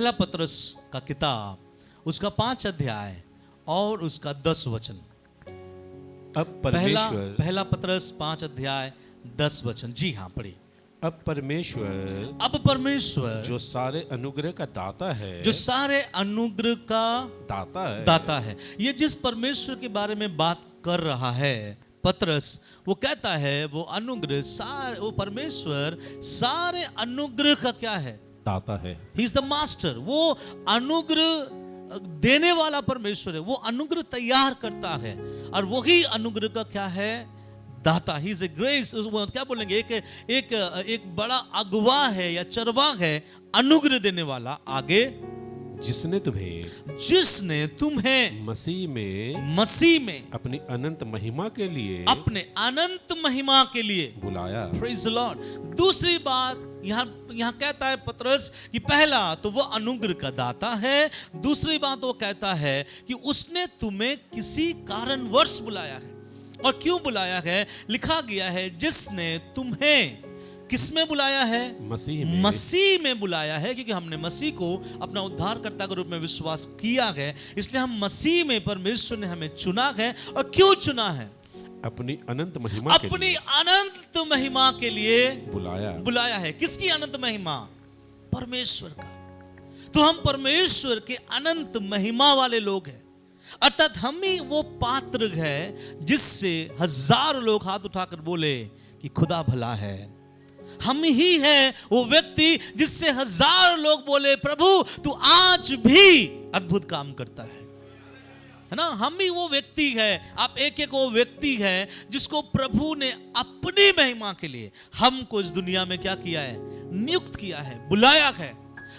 पहला पतरस का किताब उसका 5 अध्याय और उसका 10 वचन। अब परमेश्वर पहला पतरस 5 अध्याय 10 वचन। जी हाँ, पढ़िए। अब परमेश्वर जो सारे अनुग्रह का दाता है, जो सारे अनुग्रह का दाता है। ये जिस परमेश्वर के बारे में बात कर रहा है पतरस, वो कहता है वो अनुग्रह वो परमेश्वर सारे अनुग्रह का क्या है? दाता है। He is the master. वो अनुग्रह देने वाला परमेश्वर है। वो अनुग्रह तैयार करता है और वही अनुग्रह का क्या है? दाता। He is a grace. क्या बोलेंगे? एक बड़ा अगुवा है या चरवाह है, अनुग्रह देने वाला। आगे, जिसने तुम्हें मसीह में अपनी अनंत महिमा के लिए बुलाया। Praise the Lord. दूसरी बात यहाँ कहता है पतरस कि पहला तो वो अनुग्रह का दाता है, दूसरी बात वो कहता है कि उसने तुम्हें किसी कारणवश बुलाया है। और क्यों बुलाया है? लिखा गया है जिसने तुम्हें किसमें बुलाया है? मसीह में बुलाया है, क्योंकि हमने मसीह को अपना उद्धारकर्ता के रूप में विश्वास किया है, इसलिए हम मसीह में परमेश्वर ने हमें चुना है। और क्यों चुना है? अपनी अनंत महिमा के लिए बुलाया है। किसकी अनंत महिमा? परमेश्वर का। तो हम परमेश्वर के अनंत महिमा वाले लोग हैं, अर्थात हम ही वो पात्र है जिससे हजारों लोग हाथ उठाकर बोले कि खुदा भला है। हम ही है वो व्यक्ति जिससे हजारों लोग बोले प्रभु तू आज भी अद्भुत काम करता है ना? हम ही वो व्यक्ति है। आप एक वो व्यक्ति है जिसको प्रभु ने अपनी महिमा के लिए हमको इस दुनिया में क्या किया है? नियुक्त किया है, बुलाया है।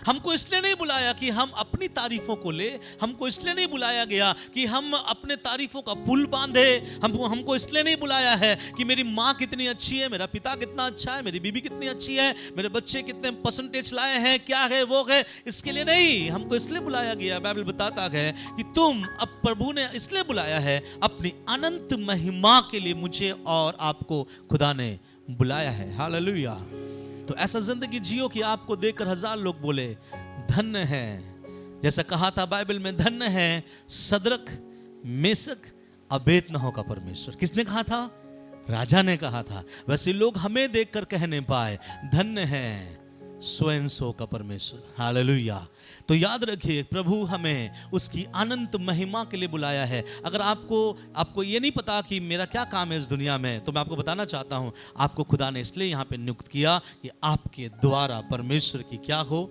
हमको इसलिए नहीं बुलाया कि हम अपनी तारीफों को ले, हमको इसलिए नहीं बुलाया गया कि हम अपने तारीफों का पुल बांधे, हमको इसलिए नहीं बुलाया है कि मेरी माँ कितनी अच्छी है, मेरा पिता कितना अच्छा है, मेरी बीबी कितनी अच्छी है, मेरे बच्चे कितने परसेंटेज लाए हैं, क्या है वो है, इसके लिए नहीं। हमको इसलिए बुलाया गया, बाइबल बताता है कि तुम अब प्रभु ने इसलिए बुलाया है अपनी अनंत महिमा के लिए मुझे और आपको खुदा ने बुलाया है। हालेलुया। तो ऐसा जिंदगी जियो कि आपको देखकर हजार लोग बोले धन्य है। जैसा कहा था बाइबल में, धन्य है सदरक मेसक अबेदनगो का परमेश्वर। किसने कहा था? राजा ने कहा था। वैसे लोग हमें देखकर कहने पाए धन्य है स्वयं सो का परमेश्वर। हालेलुया। तो याद रखिए प्रभु हमें उसकी अनंत महिमा के लिए बुलाया है। अगर आपको ये नहीं पता कि मेरा क्या काम है इस दुनिया में, तो मैं आपको बताना चाहता हूं, आपको खुदा ने इसलिए यहां पे नियुक्त किया कि आपके द्वारा परमेश्वर की क्या हो?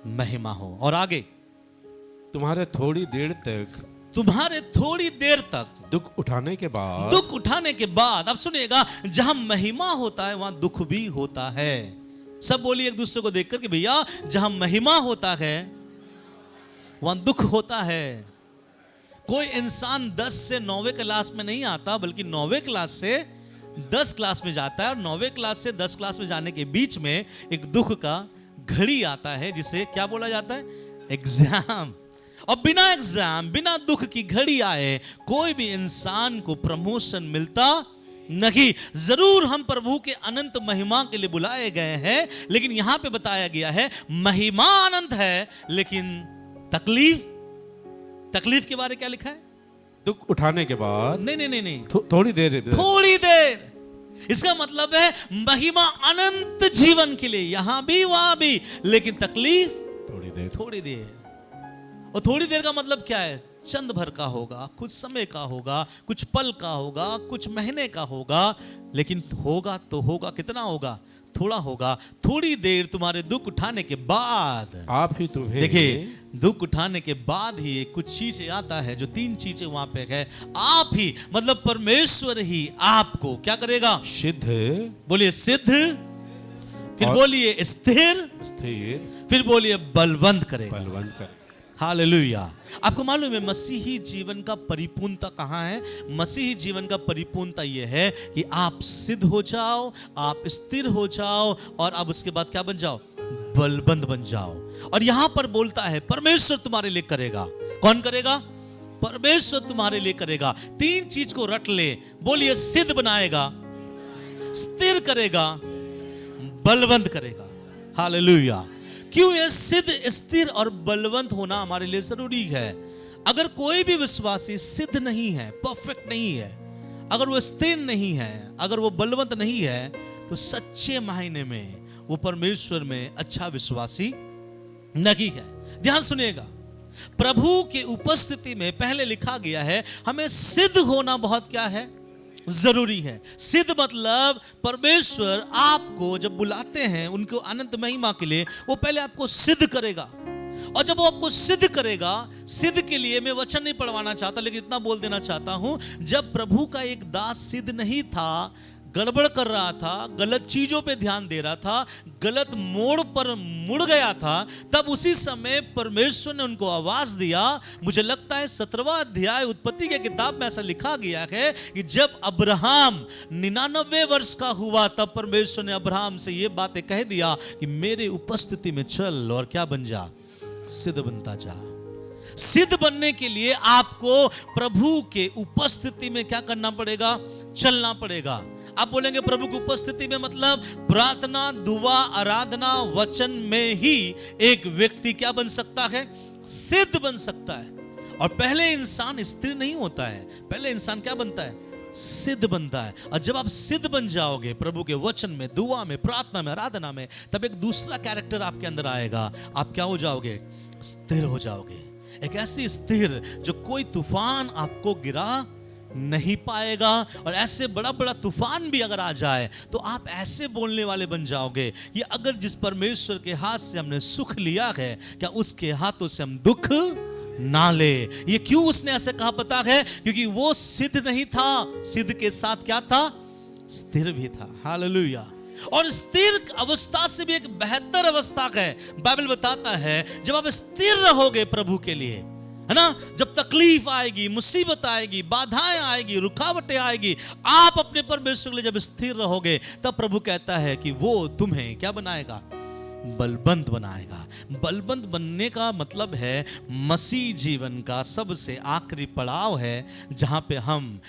महिमा हो। और आगे, तुम्हारे थोड़ी देर तक दुख उठाने के बाद अब सुनिएगा, जहां महिमा होता है वहां दुख भी होता है। सब बोलिए एक दूसरे को देखकर कि भैया जहां महिमा होता है वहां दुख होता है। कोई इंसान 10 से 9वें क्लास में नहीं आता, बल्कि 9वें क्लास से 10 क्लास में जाता है, और 9वें क्लास से 10 क्लास में जाने के बीच में एक दुख का घड़ी आता है, जिसे क्या बोला जाता है? एग्जाम। और बिना एग्जाम, बिना दुख की घड़ी आए कोई भी इंसान को प्रमोशन मिलता नहीं। जरूर हम प्रभु के अनंत महिमा के लिए बुलाए गए हैं, लेकिन यहां पे बताया गया है महिमा अनंत है, लेकिन तकलीफ के बारे क्या लिखा है? दुख उठाने के बाद नहीं, थोड़ी देर। इसका मतलब है महिमा अनंत जीवन के लिए, यहां भी वहां भी, लेकिन तकलीफ थोड़ी देर। और थोड़ी देर का मतलब क्या है? चंद भर का होगा, कुछ समय का होगा, कुछ पल का होगा, कुछ महीने का होगा, लेकिन होगा तो होगा। कितना होगा? थोड़ा होगा। थोड़ी देर तुम्हारे दुख उठाने के बाद आप ही तुम्हें, देखिए दुख उठाने के बाद ही कुछ चीजें आता है, जो 3 चीजें वहां पे है। आप ही मतलब परमेश्वर ही आपको क्या करेगा? सिद्ध। बोलिए सिद्ध, फिर बोलिए स्थिर, फिर बोलिए बलवंत करेगा। हालेलुया। आपको मालूम है मसीही जीवन का परिपूर्णता कहां है? मसीही जीवन का परिपूर्णता यह है कि आप सिद्ध हो जाओ, आप स्थिर हो जाओ, और अब उसके बाद क्या बन जाओ? बलवंत बन जाओ। और यहां पर बोलता है परमेश्वर तुम्हारे लिए करेगा। कौन करेगा? परमेश्वर तुम्हारे लिए करेगा। 3 चीज को रट ले। बोलिए सिद्ध बनाएगा, स्थिर करेगा, बलवंत करेगा। हालेलुया। क्यों ये सिद्ध, स्थिर और बलवंत होना हमारे लिए जरूरी है। अगर कोई भी विश्वासी सिद्ध नहीं है, परफेक्ट नहीं है, अगर वो स्थिर नहीं है, अगर वो बलवंत नहीं है, तो सच्चे मायने में वो परमेश्वर में अच्छा विश्वासी नहीं है। ध्यान सुनिएगा, प्रभु के उपस्थिति में पहले लिखा गया है हमें सिद्ध होना बहुत क्या है, जरूरी है। सिद्ध मतलब परमेश्वर आपको जब बुलाते हैं उनको अनंत महिमा के लिए, वो पहले आपको सिद्ध करेगा। और जब वो आपको सिद्ध करेगा, सिद्ध के लिए मैं वचन नहीं पढ़वाना चाहता, लेकिन इतना बोल देना चाहता हूं, जब प्रभु का एक दास सिद्ध नहीं था, गड़बड़ कर रहा था, गलत चीजों पे ध्यान दे रहा था, गलत मोड़ पर मुड़ गया था, तब उसी समय परमेश्वर ने उनको आवाज दिया। मुझे लगता है 17वां अध्याय उत्पत्ति के किताब में ऐसा लिखा गया है कि जब अब्राहम 99 वर्ष का हुआ, तब परमेश्वर ने अब्राहम से ये बातें कह दिया कि मेरे उपस्थिति में चल और क्या बन जा, सिद्ध बनता जा। सिद्ध बनने के लिए आपको प्रभु के उपस्थिति में क्या करना पड़ेगा, चलना पड़ेगा। आप बोलेंगे प्रभु की उपस्थिति में मतलब प्रार्थना, दुआ, आराधना, वचन में ही एक व्यक्ति क्या बन सकता है, सिद्ध बन सकता है। और पहले इंसान स्थिर नहीं होता है, पहले इंसान क्या बनता है, सिद्ध बनता है। और जब आप सिद्ध बन जाओगे प्रभु के वचन में, दुआ में, प्रार्थना में, आराधना में, तब एक दूसरा कैरेक्टर आपके अंदर आएगा। आप क्या हो जाओगे, स्थिर हो जाओगे। एक ऐसी स्थिर जो कोई तूफान आपको गिरा नहीं पाएगा। और ऐसे बड़ा बड़ा तूफान भी अगर आ जाए तो आप ऐसे बोलने वाले बन जाओगे कि अगर जिस परमेश्वर के हाथ से हमने सुख लिया है, क्या उसके हाथों से हम दुख ना ले। ये क्यों उसने ऐसे कहा पता है, क्योंकि वो सिद्ध नहीं था, सिद्ध के साथ क्या था, स्थिर भी था। हालेलुया। और स्थिर अवस्था से भी एक बेहतर अवस्था है। बाइबल बताता है जब आप स्थिर रहोगे प्रभु के लिए, है ना, जब तकलीफ आएगी, मुसीबत आएगी, बाधाएं आएगी, रुकावटें आएगी, आप अपने परमेश्वर के लिए जब स्थिर रहोगे, तब प्रभु कहता है कि वो तुम्हें क्या बनाएगा, बलवंत बनाएगा। बलवंत बनने का मतलब है मसीह जीवन का सबसे आखिरी पड़ाव है जहां पे हम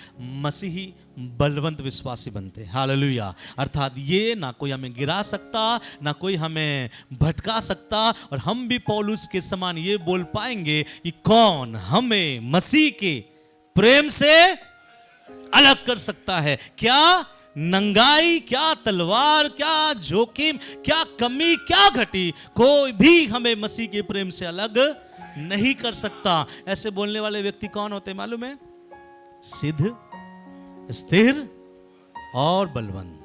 मसीही बलवंत विश्वासी बनते हैं। हालेलुया। अर्थात ये ना कोई हमें गिरा सकता, ना कोई हमें भटका सकता, और हम भी पौलुस के समान ये बोल पाएंगे कि कौन हमें मसीह के प्रेम से अलग कर सकता है। क्या नंगाई, क्या तलवार, क्या जोखिम, क्या कमी, क्या घटी, कोई भी हमें मसीह के प्रेम से अलग नहीं कर सकता। ऐसे बोलने वाले व्यक्ति कौन होते हैं मालूम है, सिद्ध, स्थिर और बलवंत।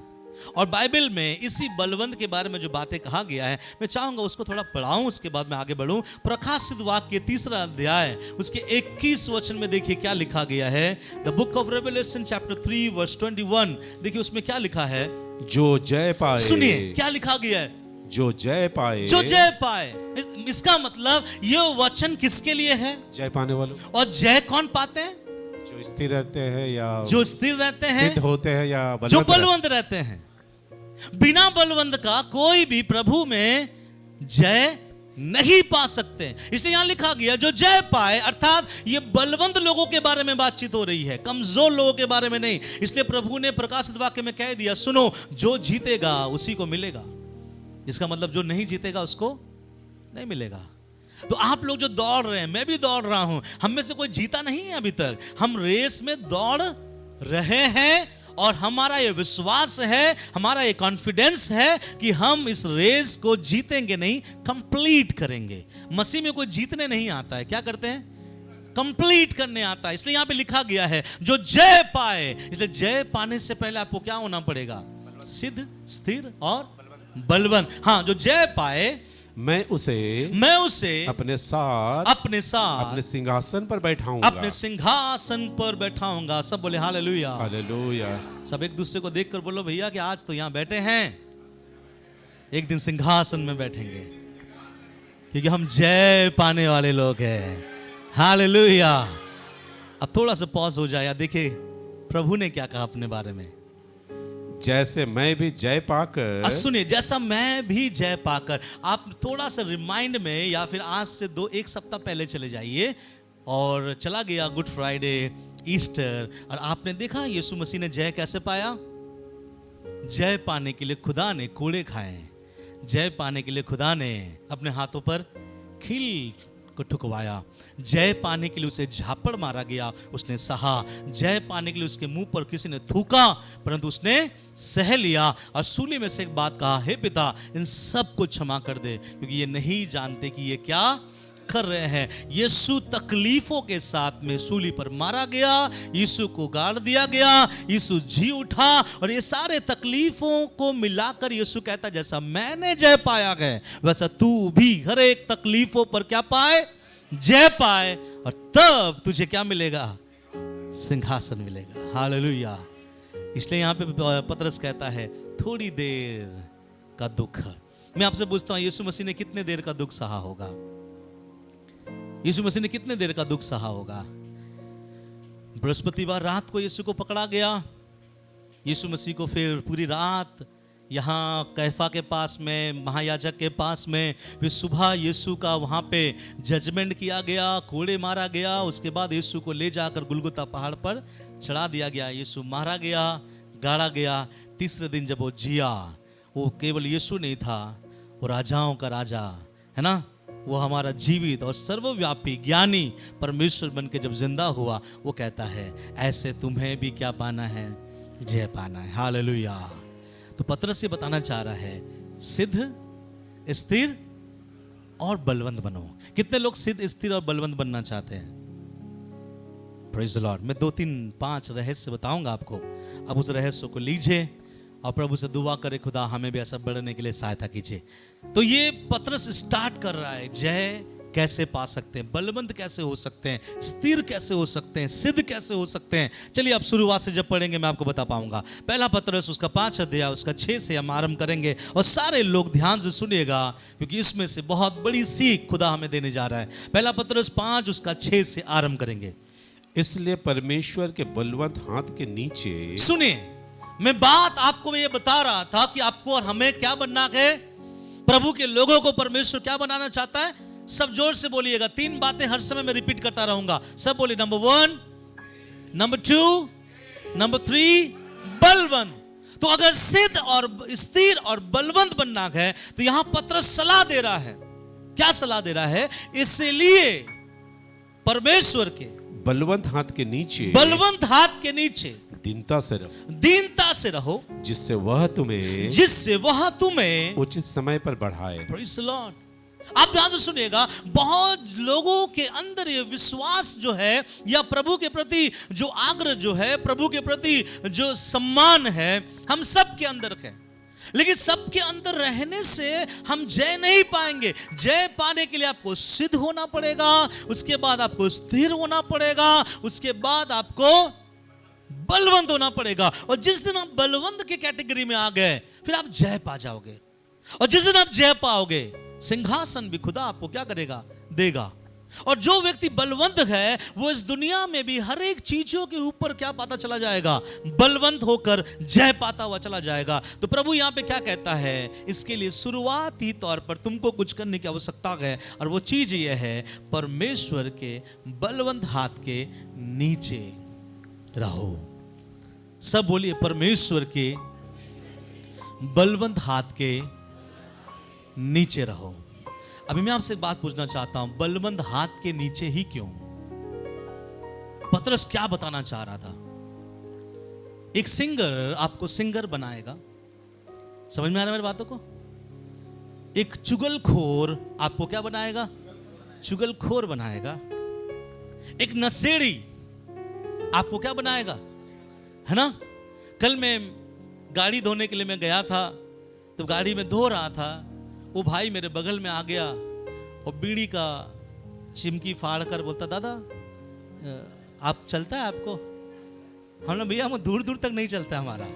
और बाइबल में इसी बलवंत के बारे में जो बातें कहा गया है, मैं चाहूंगा उसको थोड़ा पढ़ाऊं, उसके बाद मैं आगे बढ़ूं। प्रकाशित वाक्य 3 अध्याय उसके 21 वचन में देखिए क्या लिखा गया है। The book of Revelation chapter 3 verse 21, देखिए उसमें क्या लिखा है, जो जय पाए। सुनिए क्या लिखा गया है, जो जय पाए, जो जय पाए। इसका मतलब ये वचन किसके लिए है, जय पाने वालों। और जय कौन पाते हैं, जो स्थिर रहते हैं या जो स्थिर रहते हैं, सिद्ध होते हैं या जो बलवंत रहते हैं। बिना बलवंत का कोई भी प्रभु में जय नहीं पा सकते। इसलिए यहां लिखा गया जो जय पाए, अर्थात ये बलवंत लोगों के बारे में बातचीत हो रही है, कमजोर लोगों के बारे में नहीं। इसलिए प्रभु ने प्रकाशित वाक्य में कह दिया, सुनो, जो जीतेगा उसी को मिलेगा। इसका मतलब जो नहीं जीतेगा उसको नहीं मिलेगा। तो आप लोग जो दौड़ रहे हैं, मैं भी दौड़ रहा हूं, हम में से कोई जीता नहीं है अभी तक। हम रेस में दौड़ रहे हैं और हमारा ये विश्वास है, हमारा ये कॉन्फिडेंस है कि हम इस रेस को जीतेंगे नहीं, कंप्लीट करेंगे। मसीह में कोई जीतने नहीं आता है, क्या करते हैं, कंप्लीट करने आता है। इसलिए यहां पे लिखा गया है जो जय पाए। इसलिए जय पाने से पहले आपको क्या होना पड़ेगा, सिद्ध, स्थिर और बलवंत। हाँ, जो जय पाए मैं उसे अपने साथ अपने सिंहासन पर बैठाऊंगा, अपने सिंहासन पर बैठाऊंगा। सब बोले हालेलुया, हालेलुया। सब एक दूसरे को देखकर बोलो, भैया कि आज तो यहां बैठे हैं, एक दिन सिंहासन में बैठेंगे, क्योंकि हम जय पाने वाले लोग हैं। हालेलुया। अब थोड़ा सा पॉज हो जाए, देखिए प्रभु ने क्या कहा अपने बारे में। जैसे मैं भी जय पाकर, सुनिए, जैसा मैं भी जय पाकर। आप थोड़ा सा रिमाइंड में या फिर आज से 1 सप्ताह पहले चले जाइए, और चला गया गुड फ्राइडे, ईस्टर, और आपने देखा यीशु मसीह ने जय कैसे पाया। जय पाने के लिए खुदा ने कोड़े खाए, जय पाने के लिए खुदा ने अपने हाथों पर खील को ठुकवाया। जय पाने के लिए उसे झापड़ मारा गया, उसने सहा। जय पाने के लिए उसके मुंह पर किसी ने थूका, परंतु उसने सह लिया। और सूली में से एक बात कहा, हे पिता, इन सब को क्षमा कर दे, क्योंकि ये नहीं जानते कि ये क्या कर रहे हैं। यीशु तकलीफों के साथ में सूली पर मारा गया, यीशु को गाड़ दिया गया, यीशु जी उठा, और ये सारे तकलीफों को मिलाकर यीशु कहता, जैसा मैंने जय पाया है वैसा तू भी हर एक तकलीफों पर क्या पाए, जय पाए, और तब तुझे क्या मिलेगा, सिंहासन मिलेगा। हालेलुया। इसलिए यहां पे पतरस कहता है थोड़ी देर का दुख। मैं आपसे पूछता हूं, यीशु मसीह ने कितने देर का दुख सहा होगा? यीशु मसीह ने कितने देर का दुख सहा होगा? बृहस्पतिवार रात को यीशु को पकड़ा गया। यीशु मसीह को फिर पूरी रात यहाँ कैफा के पास में, महायाजक के पास में, फिर सुबह यीशु का वहाँ पे जजमेंट किया गया, कोड़े मारा गया। उसके बाद यीशु को ले जाकर गुलगुता पहाड़ पर चढ़ा दिया गया। यीशु मारा गया, गाड़ा गया। तीसरे दिन जब वो जिया, वो केवल यीशु नहीं था, वो राजाओं का राजा है ना, वो हमारा जीवित और सर्वव्यापी ज्ञानी परमेश्वर बन के जब जिंदा हुआ, वो कहता है ऐसे तुम्हें भी क्या पाना है, जय पाना है। हालेलुया। तो पतरस ये बताना चाह रहा है, सिद्ध, स्थिर और बलवंत बनो। कितने लोग सिद्ध, स्थिर और बलवंत बनना चाहते हैं? Praise the Lord. मैं 2, 3, 5 रहस्य बताऊंगा आपको। अब उस रहस्य को लीजिए और प्रभु से दुआ करे, खुदा हमें भी ऐसा बढ़ने के लिए सहायता कीजिए। तो ये पतरस स्टार्ट कर रहा है, जय कैसे पा सकते हैं, बलवंत कैसे हो सकते हैं, स्थिर कैसे हो सकते हैं, सिद्ध कैसे हो सकते हैं। चलिए अब शुरुआत से जब पढ़ेंगे मैं आपको बता पाऊंगा। पहला पतरस उसका 5 अध्याय उसका 6 से हम आरंभ करेंगे, और सारे लोग ध्यान से सुनिएगा, क्योंकि इसमें से बहुत बड़ी सीख खुदा हमें देने जा रहा है। पहला पतरस 5 उसका 6 से आरंभ करेंगे। इसलिए परमेश्वर के बलवंत हाथ के नीचे, सुनिए, मैं बात आपको ये बता रहा था कि आपको और हमें क्या बनना है, प्रभु के लोगों को परमेश्वर क्या बनाना चाहता है। सब जोर से बोलिएगा। 3 बातें हर समय मैं रिपीट करता रहूंगा, सब बोलिए। Number 1, number 2, number 3, Balwant. तो अगर सिद्ध और स्थिर और बलवंत बनना है, तो यहां पतरस सलाह दे रहा है। क्या सलाह दे रहा है? इसलिए परमेश्वर के बलवंत हाथ के नीचे, बलवंत हाथ के नीचे दीनता से रहो, दीनता से रहो, जिससे वह तुम्हें उचित समय पर बढ़ाए। Praise the Lord. आप ध्यान से सुनिएगा। बहुत लोगों के अंदर ये विश्वास जो है, या प्रभु के प्रति जो आग्रह जो है, प्रभु के प्रति जो सम्मान है, हम सब के अंदर है। लेकिन सबके अंदर रहने से हम जय नहीं पाएंगे। जय पाने के लिए आपको सिद्ध होना पड़ेगा, उसके बाद आपको स्थिर होना पड़ेगा, उसके बाद आपको बलवंत होना पड़ेगा। और जिस दिन आप बलवंत के कैटेगरी में आ गए, फिर आप जय पा जाओगे। और जिस दिन आप जय पाओगे, सिंहासन भी खुदा आपको क्या करेगा, देगा। और जो व्यक्ति बलवंत है, वो इस दुनिया में भी हर एक चीजों के ऊपर क्या पाता चला जाएगा, बलवंत होकर जय पाता हुआ चला जाएगा। तो प्रभु यहां पे क्या कहता है, इसके लिए शुरुआती तौर पर तुमको कुछ करने की आवश्यकता है, और वो चीज ये है, परमेश्वर के बलवंत हाथ के नीचे रहो। सब बोलिए, परमेश्वर के बलवंत हाथ के नीचे रहो। अभी मैं आपसे एक बात पूछना चाहता हूं, बलवंत हाथ के नीचे ही क्यों? पतरस क्या बताना चाह रहा था? एक सिंगर आपको सिंगर बनाएगा, समझ में आ रहा है मेरी बातों को? एक चुगलखोर आपको क्या बनाएगा, चुगलखोर बनाएगा। एक नशेड़ी आपको क्या बनाएगा, है ना। कल मैं गाड़ी धोने के लिए मैं गया था, तो गाड़ी में धो रहा था, वो भाई मेरे बगल में आ गया और बीड़ी का चिमकी फाड़ कर बोलता, दादा आप चलता है आपको? हमने भैया हम दूर दूर तक नहीं चलता हमारा।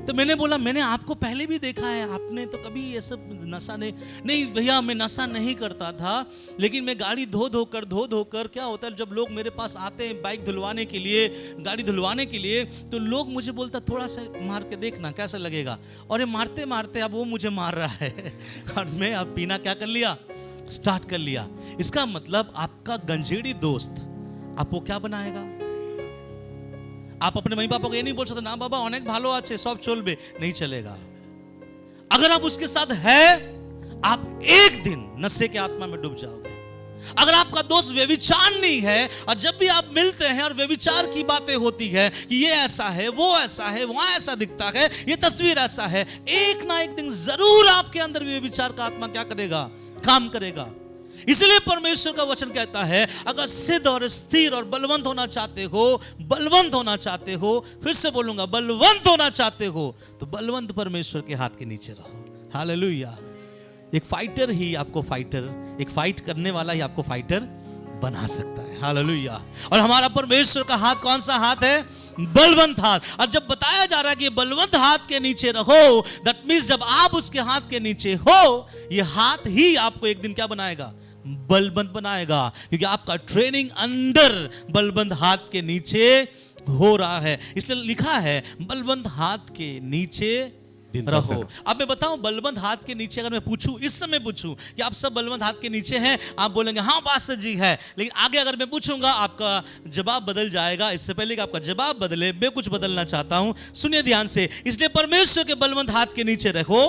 तो मैंने बोला, मैंने आपको पहले भी देखा है, आपने तो कभी ये सब नशा नहीं भैया, मैं नशा नहीं करता था, लेकिन मैं गाड़ी धो धोकर क्या होता है, जब लोग मेरे पास आते हैं बाइक धुलवाने के लिए, गाड़ी धुलवाने के लिए, तो लोग मुझे बोलता थोड़ा सा मार के देखना कैसा लगेगा। और ये मारते मारते अब वो मुझे मार रहा है और मैं अब पीना क्या कर लिया, स्टार्ट कर लिया। इसका मतलब आपका गंजेड़ी दोस्त आपको क्या बनाएगा। आप अपने मम्मी पापा को ये नहीं बोल सकते, ना बाबा अनेक भालो आछे सब चलबे, नहीं चलेगा। अगर आप उसके साथ है, आप एक दिन नशे के आत्मा में डूब जाओगे। अगर आपका दोस्त व्यभिचार नहीं है, और जब भी आप मिलते हैं और व्यभिचार की बातें होती है कि ये ऐसा है, वो ऐसा है, वहां ऐसा दिखता है, ये तस्वीर ऐसा है, एक ना एक दिन जरूर आपके अंदर व्यभिचार का आत्मा क्या करेगा? काम करेगा। इसलिए परमेश्वर का वचन कहता है, अगर सिद्ध और स्थिर और बलवंत होना चाहते हो, बलवंत होना चाहते हो, फिर से बोलूंगा, बलवंत होना चाहते हो, तो बलवंत परमेश्वर के हाथ के नीचे रहो। हालेलुया। एक फाइटर ही आपको फाइटर, एक फाइट करने वाला ही आपको फाइटर बना सकता है। हालेलुया। और हमारा परमेश्वर का हाथ कौन सा हाथ है? बलवंत हाथ। और जब बताया जा रहा है कि बलवंत हाथ के नीचे रहो, दैट मींस जब आप उसके हाथ के नीचे हो, ये हाथ ही आपको एक दिन क्या बनाएगा? बलवंत बनाएगा, क्योंकि आपका ट्रेनिंग अंदर बलवंत हाथ के नीचे हो रहा है। इसलिए लिखा है बलवंत हाथ के नीचे रहो। अब मैं बताऊं, बलवंत हाथ के नीचे अगर मैं पूछूं, इस समय पूछूं कि आप सब बलवंत हाथ के नीचे हैं, आप बोलेंगे हाँ पास्टर जी है। लेकिन आगे अगर मैं पूछूंगा, आपका जवाब बदल जाएगा। इससे पहले कि आपका जवाब बदले, मैं कुछ बदलना चाहता हूं, सुनिए ध्यान से। इसलिए परमेश्वर के बलवंत हाथ के नीचे रहो,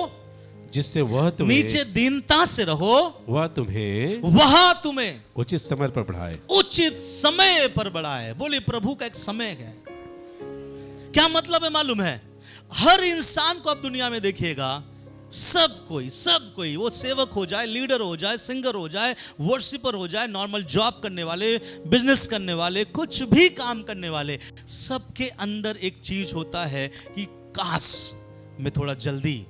जिससे वह तुम्हें, नीचे दीनता से रहो, वह तुम्हें उचित समय पर बढ़ाए, उचित समय पर बढ़ाए। बोले प्रभु का एक समय है। क्या मतलब है मालूम है? हर इंसान को आप दुनिया में देखिएगा, सब कोई वो सेवक हो जाए, लीडर हो जाए, सिंगर हो जाए, वर्शिपर हो जाए, नॉर्मल जॉब करने वाले, बिजनेस करने वाले, कुछ भी काम करने वाले, सबके अंदर एक चीज होता है कि काश मैं थोड़ा जल्दी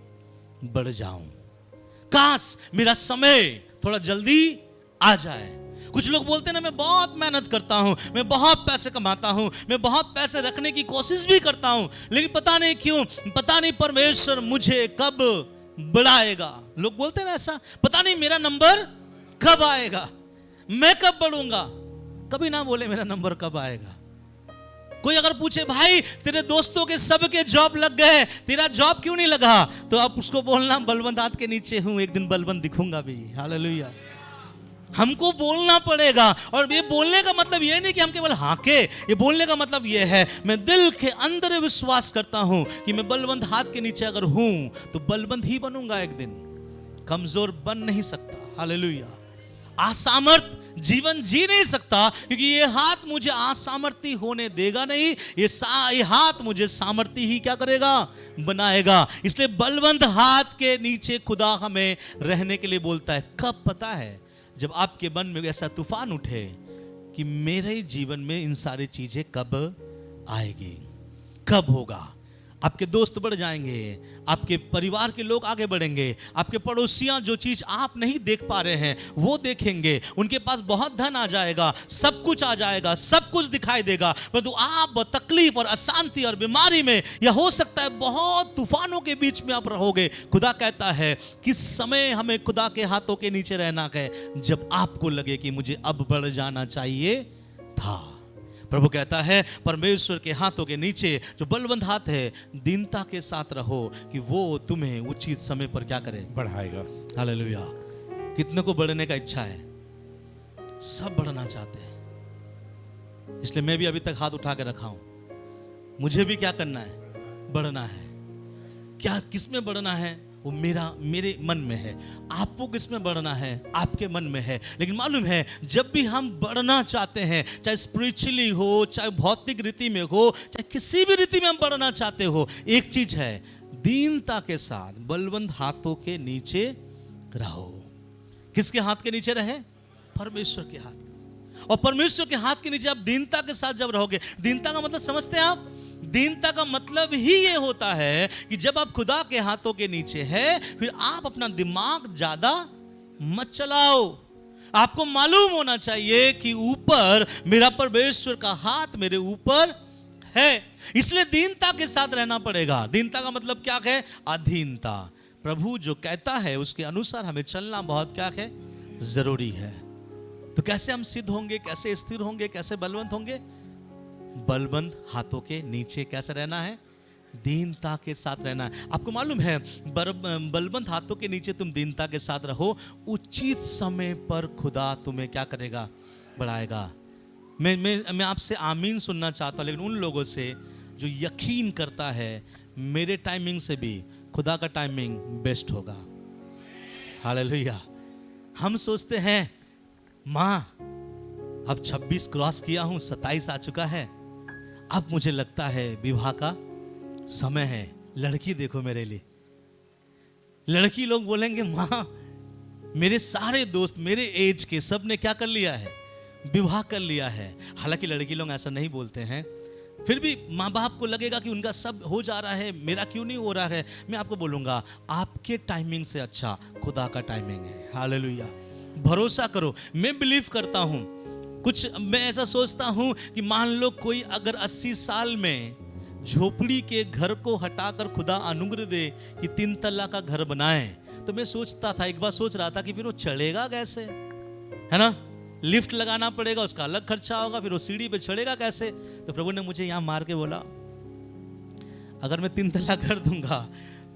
बढ़ जाऊं, काश मेरा समय थोड़ा जल्दी आ जाए। कुछ लोग बोलते हैं ना, मैं बहुत मेहनत करता हूं, मैं बहुत पैसे कमाता हूं, मैं बहुत पैसे रखने की कोशिश भी करता हूं, लेकिन पता नहीं क्यों, पता नहीं परमेश्वर मुझे कब बढ़ाएगा। लोग बोलते हैं ना ऐसा, पता नहीं मेरा नंबर कब आएगा, मैं कब बढ़ूंगा। कभी ना बोले मेरा नंबर कब आएगा। कोई अगर पूछे, भाई तेरे दोस्तों के सबके जॉब लग गए, तेरा जॉब क्यों नहीं लगा, तो आप उसको बोलना, बलवंत हाथ के नीचे हूं, एक दिन बलवंत दिखूंगा भी। हालेलुया। हमको बोलना पड़ेगा। और ये बोलने का मतलब ये नहीं कि हम केवल हाके, ये बोलने का मतलब ये है, मैं दिल के अंदर विश्वास करता हूं कि मैं बलवंत हाथ के नीचे अगर हूं तो बलवंत ही बनूंगा एक दिन, कमजोर बन नहीं सकता। हालेलुया। असामर्थ जीवन जी नहीं सकता, क्योंकि ये हाथ मुझे असामर्थी होने देगा नहीं, ये हाथ मुझे सामर्थी ही क्या करेगा? बनाएगा। इसलिए बलवंत हाथ के नीचे खुदा हमें रहने के लिए बोलता है। कब? पता है, जब आपके मन में ऐसा तूफान उठे कि मेरे जीवन में इन सारी चीजें कब आएगी, कब होगा। आपके दोस्त बढ़ जाएंगे, आपके परिवार के लोग आगे बढ़ेंगे, आपके पड़ोसियां जो चीज आप नहीं देख पा रहे हैं वो देखेंगे, उनके पास बहुत धन आ जाएगा, सब कुछ आ जाएगा, सब कुछ दिखाई देगा, परंतु आप तकलीफ और अशांति और बीमारी में, या हो सकता है बहुत तूफानों के बीच में आप रहोगे। खुदा कहता है किस समय हमें खुदा के हाथों के नीचे रहना है? जब आपको लगे कि मुझे अब बढ़ जाना चाहिए था। प्रभु कहता है परमेश्वर के हाथों के नीचे जो बलवंत हाथ है, दीनता के साथ रहो कि वो तुम्हें उचित समय पर क्या करे? बढ़ाएगा। हालेलुया। कितने को बढ़ने का इच्छा है? सब बढ़ना चाहते हैं। इसलिए मैं भी अभी तक हाथ उठा के रखा हूं। मुझे भी क्या करना है? बढ़ना है। क्या किसमें बढ़ना है? वो मेरे मन में है। आपको किसमें बढ़ना है? आपके मन में है। लेकिन मालूम है, जब भी हम बढ़ना चाहते हैं, चाहे स्पिरिचुअली हो, चाहे भौतिक रीति में हो, चाहे किसी भी रीति में हम बढ़ना चाहते हो, एक चीज है, दीनता के साथ बलवंत हाथों के नीचे रहो। किसके हाथ के नीचे रहे? परमेश्वर के हाथ। और परमेश्वर के हाथ के नीचे आप दीनता के साथ जब रहोगे, दीनता का मतलब समझते हैं आप? दीनता का मतलब ही ये होता है कि जब आप खुदा के हाथों के नीचे है, फिर आप अपना दिमाग ज्यादा मत चलाओ। आपको मालूम होना चाहिए कि ऊपर मेरा परमेश्वर का हाथ मेरे ऊपर है। इसलिए दीनता के साथ रहना पड़ेगा। दीनता का मतलब क्या है? अधीनता। प्रभु जो कहता है उसके अनुसार हमें चलना बहुत क्या है? जरूरी है। तो कैसे हम सिद्ध होंगे, कैसे स्थिर होंगे, कैसे बलवंत होंगे? बलवंत हाथों के नीचे कैसे रहना है? दीनता के साथ रहना है। आपको मालूम है, बलवंत हाथों के नीचे तुम दीनता के साथ रहो, उचित समय पर खुदा तुम्हें क्या करेगा? बढ़ाएगा। मैं आपसे आमीन सुनना चाहता हूं, लेकिन उन लोगों से जो यकीन करता है मेरे टाइमिंग से भी खुदा का टाइमिंग बेस्ट होगा। हालेलुया। हम सोचते हैं माँ अब 26 क्रॉस किया हूं, 27 आ चुका है, अब मुझे लगता है विवाह का समय है, लड़की देखो मेरे लिए। लड़की लोग बोलेंगे माँ मेरे सारे दोस्त मेरे एज के सब ने क्या कर लिया है, विवाह कर लिया है। हालांकि लड़की लोग ऐसा नहीं बोलते हैं, फिर भी माँ बाप को लगेगा कि उनका सब हो जा रहा है, मेरा क्यों नहीं हो रहा है। मैं आपको बोलूंगा आपके टाइमिंग से अच्छा खुदा का टाइमिंग है। हालेलुया। भरोसा करो। मैं बिलीव करता हूं, कुछ मैं ऐसा सोचता हूं कि मान लो कोई अगर 80 साल में झोपड़ी के घर को हटाकर खुदा अनुग्रह दे कि 3 तल्ला का घर बनाए, तो मैं सोचता था, एक बार सोच रहा था कि फिर वो चढ़ेगा कैसे, है ना, लिफ्ट लगाना पड़ेगा, उसका अलग खर्चा होगा, फिर वो सीढ़ी पे चढ़ेगा कैसे। तो प्रभु ने मुझे यहां मार के बोला अगर मैं 3 तल्ला कर दूंगा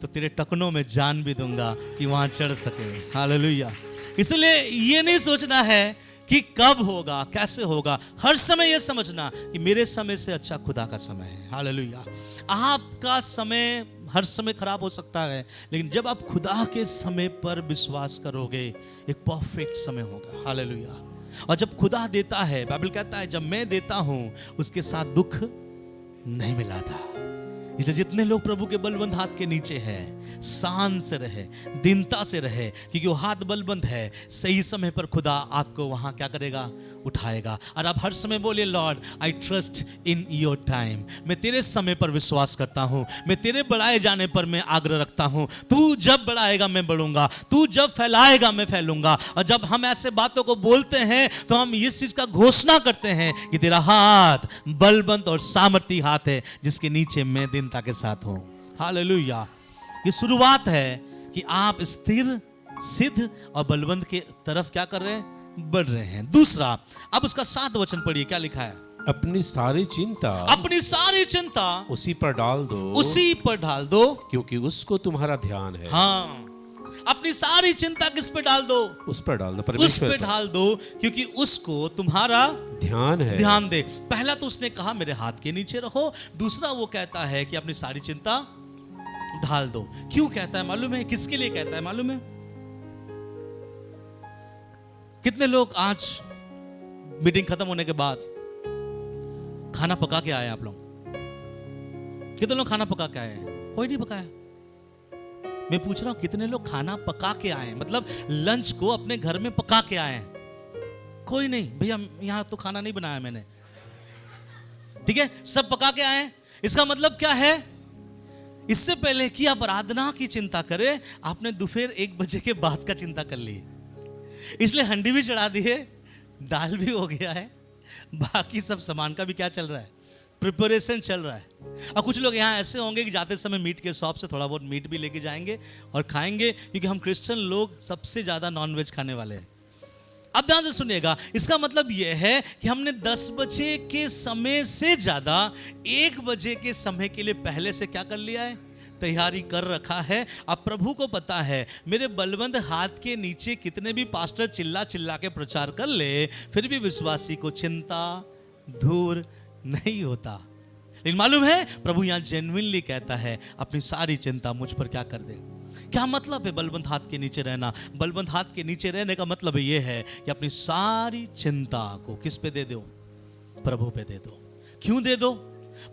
तो तेरे टखनों में जान भी दूंगा कि वहां चढ़ सके। हालेलुया। इसलिए ये नहीं सोचना है कि कब होगा कैसे होगा, हर समय ये समझना कि मेरे समय से अच्छा खुदा का समय है। हालेलुया। आपका समय हर समय खराब हो सकता है, लेकिन जब आप खुदा के समय पर विश्वास करोगे एक परफेक्ट समय होगा। हालेलुया। और जब खुदा देता है, बाइबल कहता है जब मैं देता हूं उसके साथ दुख नहीं मिला था। इसलिए जितने लोग प्रभु के बलबंद हाथ के नीचे हैं, शान से रहे, दीनता से रहे, क्योंकि वो हाथ बलबंद है। सही समय पर खुदा आपको वहां क्या करेगा, उठाएगा। और आप हर समय बोलिए Lord I trust in your time. मैं तेरे समय पर विश्वास करता हूं, मैं तेरे बढ़ाए जाने पर मैं आग्रह रखता हूं। तू जब बढ़ाएगा मैं बढ़ूंगा, तू जब फैलाएगा मैं फैलूंगा। और जब हम ऐसे बातों को बोलते हैं तो हम इस चीज का घोषणा करते हैं कि तेरा हाथ बलबंद और सामर्थी हाथ है जिसके नीचे मैं के साथ हूं। हालेलुया। ये शुरुआत है कि आप स्थिर, सिद्ध और बलवंत के तरफ क्या कर रहे हैं, बढ़ रहे हैं। दूसरा, अब उसका 7 वचन पढ़िए, क्या लिखा है, अपनी सारी चिंता उसी पर डाल दो क्योंकि उसको तुम्हारा ध्यान है। हाँ, अपनी सारी चिंता किस पे डाल दो, उस पर डाल दो, उस पे डाल दो क्योंकि उसको तुम्हारा ध्यान है। ध्यान दे। पहला तो उसने कहा मेरे हाथ के नीचे रखो, दूसरा वो कहता है कि अपनी सारी चिंता ढाल दो। क्यों कहता है मालूम है, किसके लिए कहता है मालूम है। कितने लोग आज मीटिंग खत्म होने के बाद खाना पका के आए आप लोग, कितने लोग खाना पका के आए, कोई नहीं पकाया। मैं पूछ रहा हूं कितने लोग खाना पका के आए, मतलब लंच को अपने घर में पका के आए हैं। कोई नहीं भैया, यहां तो खाना नहीं बनाया मैंने, ठीक है, सब पका के आए। इसका मतलब क्या है, इससे पहले कि आप आराधना की चिंता करें, आपने दोपहर 1 बजे के बाद का चिंता कर ली। इसलिए हंडी भी चढ़ा दी है, दाल भी हो गया है, बाकी सब सामान का भी क्या चल रहा है, प्रिपरेशन चल रहा है। और कुछ लोग यहाँ ऐसे होंगे कि जाते समय मीट के शॉप से थोड़ा बहुत मीट भी लेके जाएंगे और खाएंगे, क्योंकि हम क्रिश्चियन लोग सबसे ज्यादा नॉनवेज खाने वाले हैं। अब ध्यान से सुनिएगा, इसका मतलब यह है कि हमने 10 बजे के समय से ज्यादा 1 बजे के समय के लिए पहले से क्या कर लिया है, तैयारी कर रखा है। अब प्रभु को पता है मेरे बलवंत हाथ के नीचे कितने भी पास्टर चिल्ला चिल्ला के प्रचार कर ले, फिर भी विश्वासी को चिंता दूर नहीं होता। लेकिन मालूम है प्रभु यहां जेन्युइनली कहता है अपनी सारी चिंता मुझ पर क्या कर दे। क्या मतलब है बलवंत हाथ के नीचे रहना? बलवंत हाथ के नीचे रहने का मतलब यह है कि अपनी सारी चिंता को किस पे दे दो, प्रभु पे दे दो। क्यों दे दो?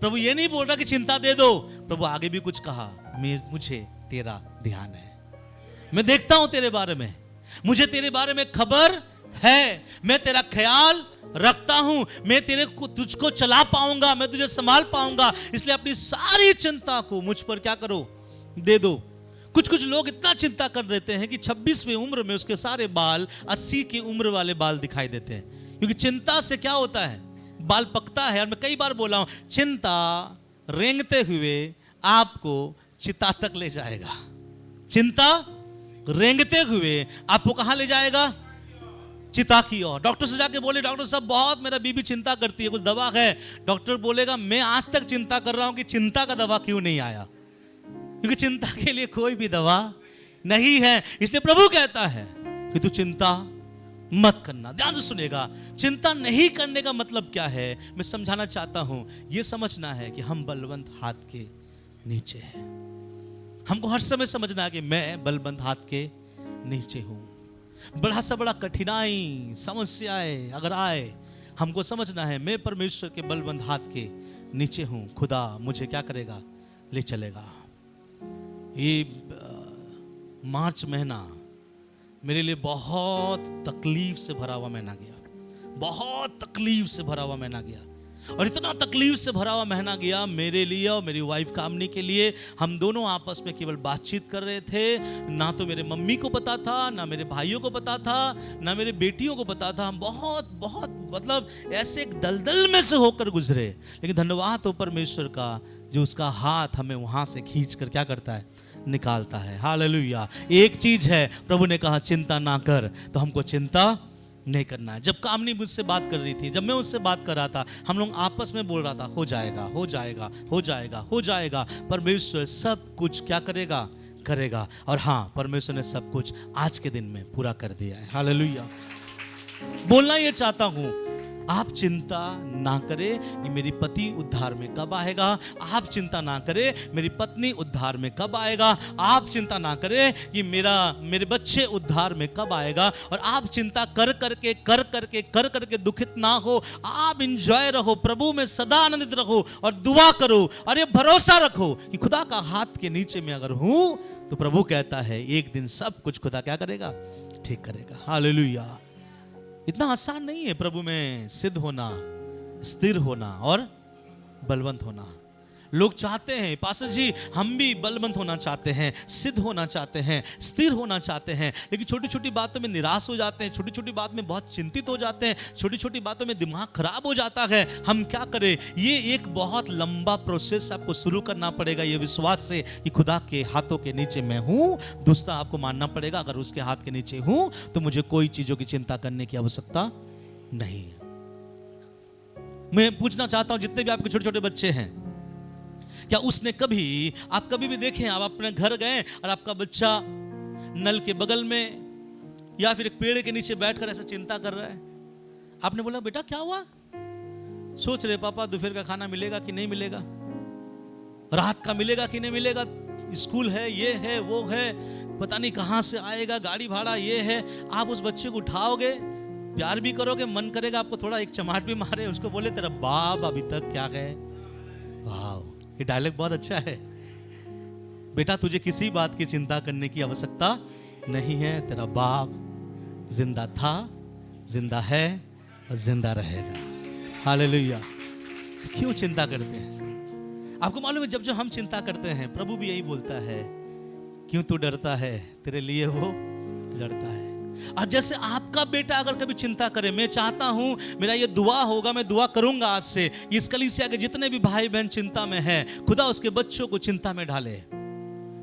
प्रभु ये नहीं बोल रहा कि चिंता दे दो, प्रभु आगे भी कुछ कहा, मुझे तेरा ध्यान है, मैं देखता हूं तेरे बारे में, मुझे तेरे बारे में खबर है, मैं तेरा ख्याल रखता हूं, मैं तुझको चला पाऊंगा, मैं तुझे संभाल पाऊंगा। इसलिए अपनी सारी चिंता को मुझ पर क्या करो, दे दो। कुछ लोग इतना चिंता कर देते हैं कि 26वीं उम्र में उसके सारे बाल 80 की उम्र वाले बाल दिखाई देते हैं, क्योंकि चिंता से क्या होता है, बाल पकता है। और मैं कई बार बोला हूं, चिंता रेंगते हुए आपको चिता तक ले जाएगा। चिंता रेंगते हुए आपको कहां ले जाएगा, चिता की ओर। डॉक्टर से जाके बोले डॉक्टर साहब बहुत मेरा बीबी चिंता करती है, कुछ दवा है? डॉक्टर बोलेगा मैं आज तक चिंता कर रहा हूं कि चिंता का दवा क्यों नहीं आया, क्योंकि चिंता के लिए कोई भी दवा नहीं है। इसलिए प्रभु कहता है कि तू चिंता मत करना। ध्यान से सुनेगा, चिंता नहीं करने का मतलब क्या है मैं समझाना चाहता हूं। यह समझना है कि हम बलवंत हाथ के नीचे हैं। हमको हर समय समझना है कि मैं बलवंत हाथ के नीचे हूं। बड़ा सा बड़ा कठिनाई समस्याएं अगर आए, हमको समझना है मैं परमेश्वर के बलवंत हाथ के नीचे हूं। खुदा मुझे क्या करेगा, ले चलेगा। ये मार्च महीना मेरे लिए बहुत तकलीफ से भरा हुआ महीना गया, बहुत तकलीफ से भरा हुआ महीना गया। और इतना तकलीफ से भरा हुआ महीना गया मेरे लिए और मेरी वाइफ कामनी के लिए। हम दोनों आपस में केवल बातचीत कर रहे थे, ना तो मेरे मम्मी को पता था, ना मेरे भाइयों को पता था, ना मेरे बेटियों को पता था। हम बहुत बहुत मतलब ऐसे एक दलदल में से होकर गुजरे। लेकिन धन्यवाद हो परमेश्वर का, जो उसका हाथ हमें वहां से खींच कर क्या करता है, निकालता है। हालेलुया। एक चीज है, प्रभु ने कहा चिंता ना कर, तो हमको चिंता नहीं करना है। जब कामनी मुझसे बात कर रही थी, जब मैं उससे बात कर रहा था, हम लोग आपस में बोल रहा था हो जाएगा, हो जाएगा, हो जाएगा, हो जाएगा। परमेश्वर सब कुछ क्या करेगा, करेगा। और हाँ, परमेश्वर ने सब कुछ आज के दिन में पूरा कर दिया है। हालेलुया। बोलना ये चाहता हूं, आप चिंता ना करें कि मेरी पति उद्धार में कब आएगा। आप चिंता ना करें मेरी पत्नी उद्धार में कब आएगा। आप चिंता ना करें कि मेरे बच्चे उद्धार में कब आएगा। और आप चिंता कर करके दुखित ना हो। आप इंजॉय रहो, प्रभु में सदा आनंदित रहो और दुआ करो और ये भरोसा रखो कि खुदा का हाथ के नीचे में अगर हूं तो प्रभु कहता है एक दिन सब कुछ खुदा क्या करेगा, ठीक करेगा। हालेलुया। इतना आसान नहीं है प्रभु में सिद्ध होना, स्थिर होना और बलवंत होना। लोग चाहते हैं पास्टर जी हम भी बलवंत होना चाहते हैं, सिद्ध होना चाहते हैं, स्थिर होना चाहते हैं, लेकिन छोटी छोटी बातों में निराश हो जाते हैं, छोटी छोटी बात में बहुत चिंतित हो जाते हैं, छोटी छोटी बातों में दिमाग खराब हो जाता है। हम क्या करें? ये एक बहुत लंबा प्रोसेस आपको शुरू करना पड़ेगा, ये विश्वास से कि खुदा के हाथों के नीचे मैं हूं। दूसरा आपको मानना पड़ेगा अगर उसके हाथ के नीचे हूं तो मुझे कोई चीजों की चिंता करने की आवश्यकता नहीं। मैं पूछना चाहता हूं जितने भी आपके छोटे छोटे बच्चे हैं, क्या उसने कभी, आप कभी भी देखें, आप अपने घर गए और आपका बच्चा नल के बगल में या फिर एक पेड़ के नीचे बैठकर ऐसा चिंता कर रहा है, आपने बोला बेटा क्या हुआ? सोच रहे पापा दोपहर का खाना मिलेगा कि नहीं मिलेगा, रात का मिलेगा कि नहीं मिलेगा, स्कूल है, ये है, वो है, पता नहीं कहां से आएगा, गाड़ी भाड़ा ये है। आप उस बच्चे को उठाओगे, प्यार भी करोगे, मन करेगा आपको थोड़ा एक चमाट भी मारे, उसको बोले तेरा बाप अभी तक क्या है। वाह, ये डायलॉग बहुत अच्छा है। बेटा तुझे किसी बात की चिंता करने की आवश्यकता नहीं है, तेरा बाप जिंदा था, जिंदा है और जिंदा रहेगा। हालेलुया। क्यों चिंता करते हैं? आपको मालूम है जब हम चिंता करते हैं, प्रभु भी यही बोलता है, क्यों तू डरता है, तेरे लिए वो लड़ता है। और जैसे आपका बेटा अगर कभी चिंता करे, मैं चाहता हूं, मेरा ये दुआ होगा, मैं दुआ करूंगा आज से, इस कलीसिया के जितने भी भाई बहन चिंता में हैं, खुदा उसके बच्चों को चिंता में डाले।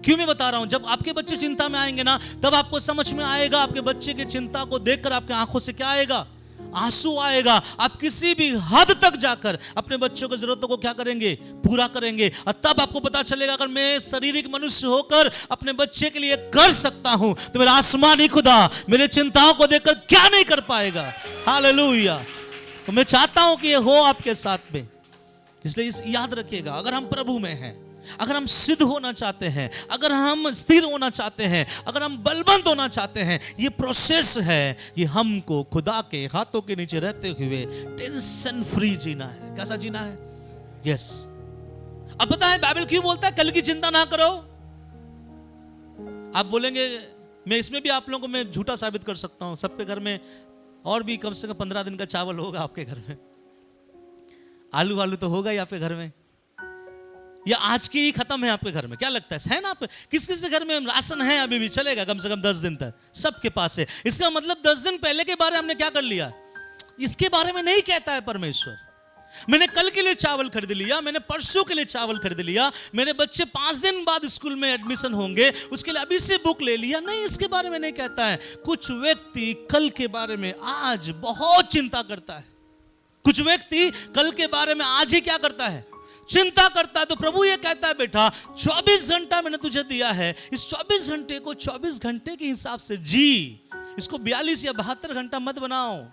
क्यों मैं बता रहा हूं? जब आपके बच्चे चिंता में आएंगे ना, तब आपको समझ में आएगा, आपके बच्चे की चिंता को देखकर आपके आंखों से क्या आएगा, आंसू आएगा। आप किसी भी हद तक जाकर अपने बच्चों की जरूरतों को क्या करेंगे, पूरा करेंगे। और तब आपको पता चलेगा अगर मैं शारीरिक मनुष्य होकर अपने बच्चे के लिए कर सकता हूं तो मेरा आसमानी खुदा मेरे चिंताओं को देखकर क्या नहीं कर पाएगा। हालेलुया। तो मैं चाहता हूं कि ये हो आपके साथ में। इसलिए इस याद रखिएगा, अगर हम प्रभु में हैं, अगर हम सिद्ध होना चाहते हैं, अगर हम स्थिर होना चाहते हैं, अगर हम बलवंत होना चाहते हैं, ये प्रोसेस है कि हमको खुदा के हाथों के नीचे रहते हुए टेंशन फ्री जीना है। कैसा जीना है? यस। अब पता है बाइबल क्यों बोलता है कल की चिंता ना करो? आप बोलेंगे मैं इसमें भी आप लोगों को मैं झूठा साबित कर सकता हूं। सबके घर में और भी कम से कम 15 दिन का चावल होगा आपके घर में, आलू वालू तो होगा ही आपके घर में, या आज की ही खत्म है आपके घर में? क्या लगता है ना? आप किस किस घर में राशन है अभी भी चलेगा कम से कम 10 दिन तक, सबके पास है। इसका मतलब 10 दिन पहले के बारे हमने क्या कर लिया, इसके बारे में नहीं कहता है परमेश्वर। मैंने कल के लिए चावल खरीद लिया, मैंने परसों के लिए चावल खरीद लिया, मेरे बच्चे 5 दिन बाद स्कूल में एडमिशन होंगे, उसके लिए अभी से बुक ले लिया, नहीं, इसके बारे में नहीं कहता है। कुछ व्यक्ति कल के बारे में आज बहुत चिंता करता है, कुछ व्यक्ति कल के बारे में आज ही क्या करता है, चिंता करता है। तो प्रभु ये कहता है बेटा 24 घंटा मैंने तुझे दिया है, इस 24 घंटे को 24 घंटे के हिसाब से जी, इसको 42 या 72 घंटा मत बनाओ।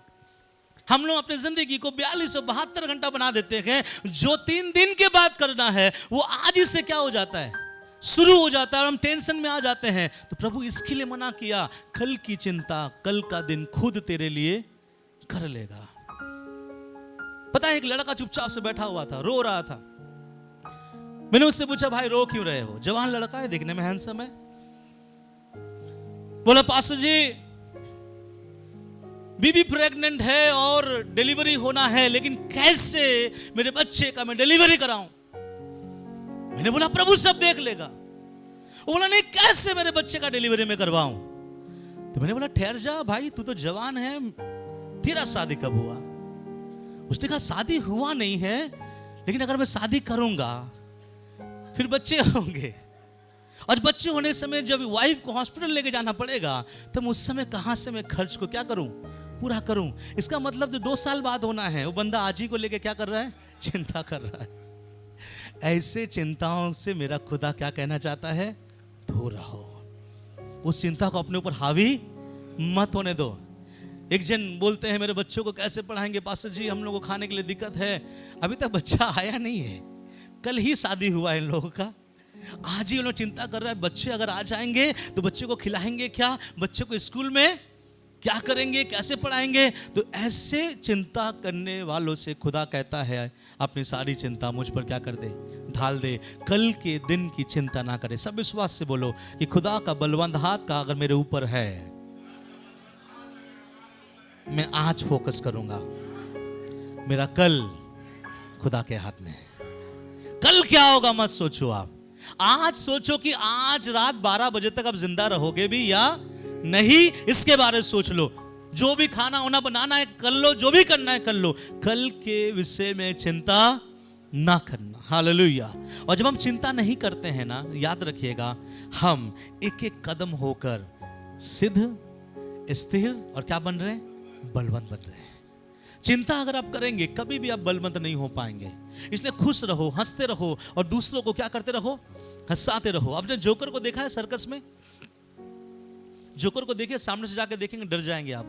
हम लोग अपनी जिंदगी को 42 और 72 घंटा बना देते हैं। जो 3 दिन के बाद करना है वो आज ही से क्या हो जाता है, शुरू हो जाता है और हम टेंशन में आ जाते हैं। तो प्रभु इसके लिए मना किया, कल की चिंता कल का दिन खुद तेरे लिए कर लेगा। पता है, एक लड़का चुपचाप से बैठा हुआ था, रो रहा था। मैंने उससे पूछा, भाई रो क्यों रहे हो? जवान लड़का है, देखने में हैंडसम है। बोला, पास्टर जी बीबी प्रेग्नेंट है और डिलीवरी होना है, लेकिन कैसे मेरे बच्चे का मैं डिलीवरी कराऊं? मैंने बोला, प्रभु सब देख लेगा। वो बोला, नहीं, कैसे मेरे बच्चे का डिलीवरी में करवाऊं? तो मैंने बोला, ठहर जा भाई, तू तो जवान है, तेरा शादी कब हुआ? उसने कहा, शादी हुआ नहीं है, लेकिन अगर मैं शादी करूंगा फिर बच्चे होंगे, और बच्चे होने समय जब वाइफ को हॉस्पिटल लेके जाना पड़ेगा, तो उस समय कहां से मैं खर्च को क्या करूं, पूरा करूं? इसका मतलब जो 2 साल बाद होना है, वो बंदा आज ही को लेके क्या कर रहा है, चिंता कर रहा है। ऐसे चिंताओं से मेरा खुदा क्या कहना चाहता है, दूर रहो। उस चिंता को अपने ऊपर हावी मत होने दो। एक जन बोलते हैं, मेरे बच्चों को कैसे पढ़ाएंगे पास्टर जी, हम लोगों को खाने के लिए दिक्कत है। अभी तक बच्चा आया नहीं है, कल ही शादी हुआ है इन लोगों का, आज ही उन्होंने चिंता कर रहा है बच्चे अगर आ जाएंगे तो बच्चे को खिलाएंगे क्या, बच्चे को स्कूल में क्या करेंगे, कैसे पढ़ाएंगे? तो ऐसे चिंता करने वालों से खुदा कहता है, अपनी सारी चिंता मुझ पर क्या कर दे, ढाल दे। कल के दिन की चिंता ना करे। सब विश्वास से बोलो कि खुदा का बलवंत हाथ का अगर मेरे ऊपर है, मैं आज फोकस करूंगा। मेरा कल खुदा के हाथ में है। कल क्या होगा मत सोचो आप, आज सोचो कि आज रात 12 बजे तक आप जिंदा रहोगे भी या नहीं, इसके बारे में सोच लो। जो भी खाना होना बनाना है कर लो, जो भी करना है कर लो, कल के विषय में चिंता ना करना। हालेलुया। और जब हम चिंता नहीं करते हैं ना, याद रखिएगा, हम एक एक कदम होकर सिद्ध, स्थिर और क्या बन रहे हैं, बलवंत बन रहे हैं। चिंता अगर आप करेंगे कभी भी आप बलवंत नहीं हो पाएंगे। इसलिए खुश रहो, हंसते रहो और दूसरों को क्या करते रहो, हंसाते रहो। आपने जोकर को देखा है सर्कस में? जोकर को देखिए, सामने से जाकर देखेंगे डर जाएंगे आप।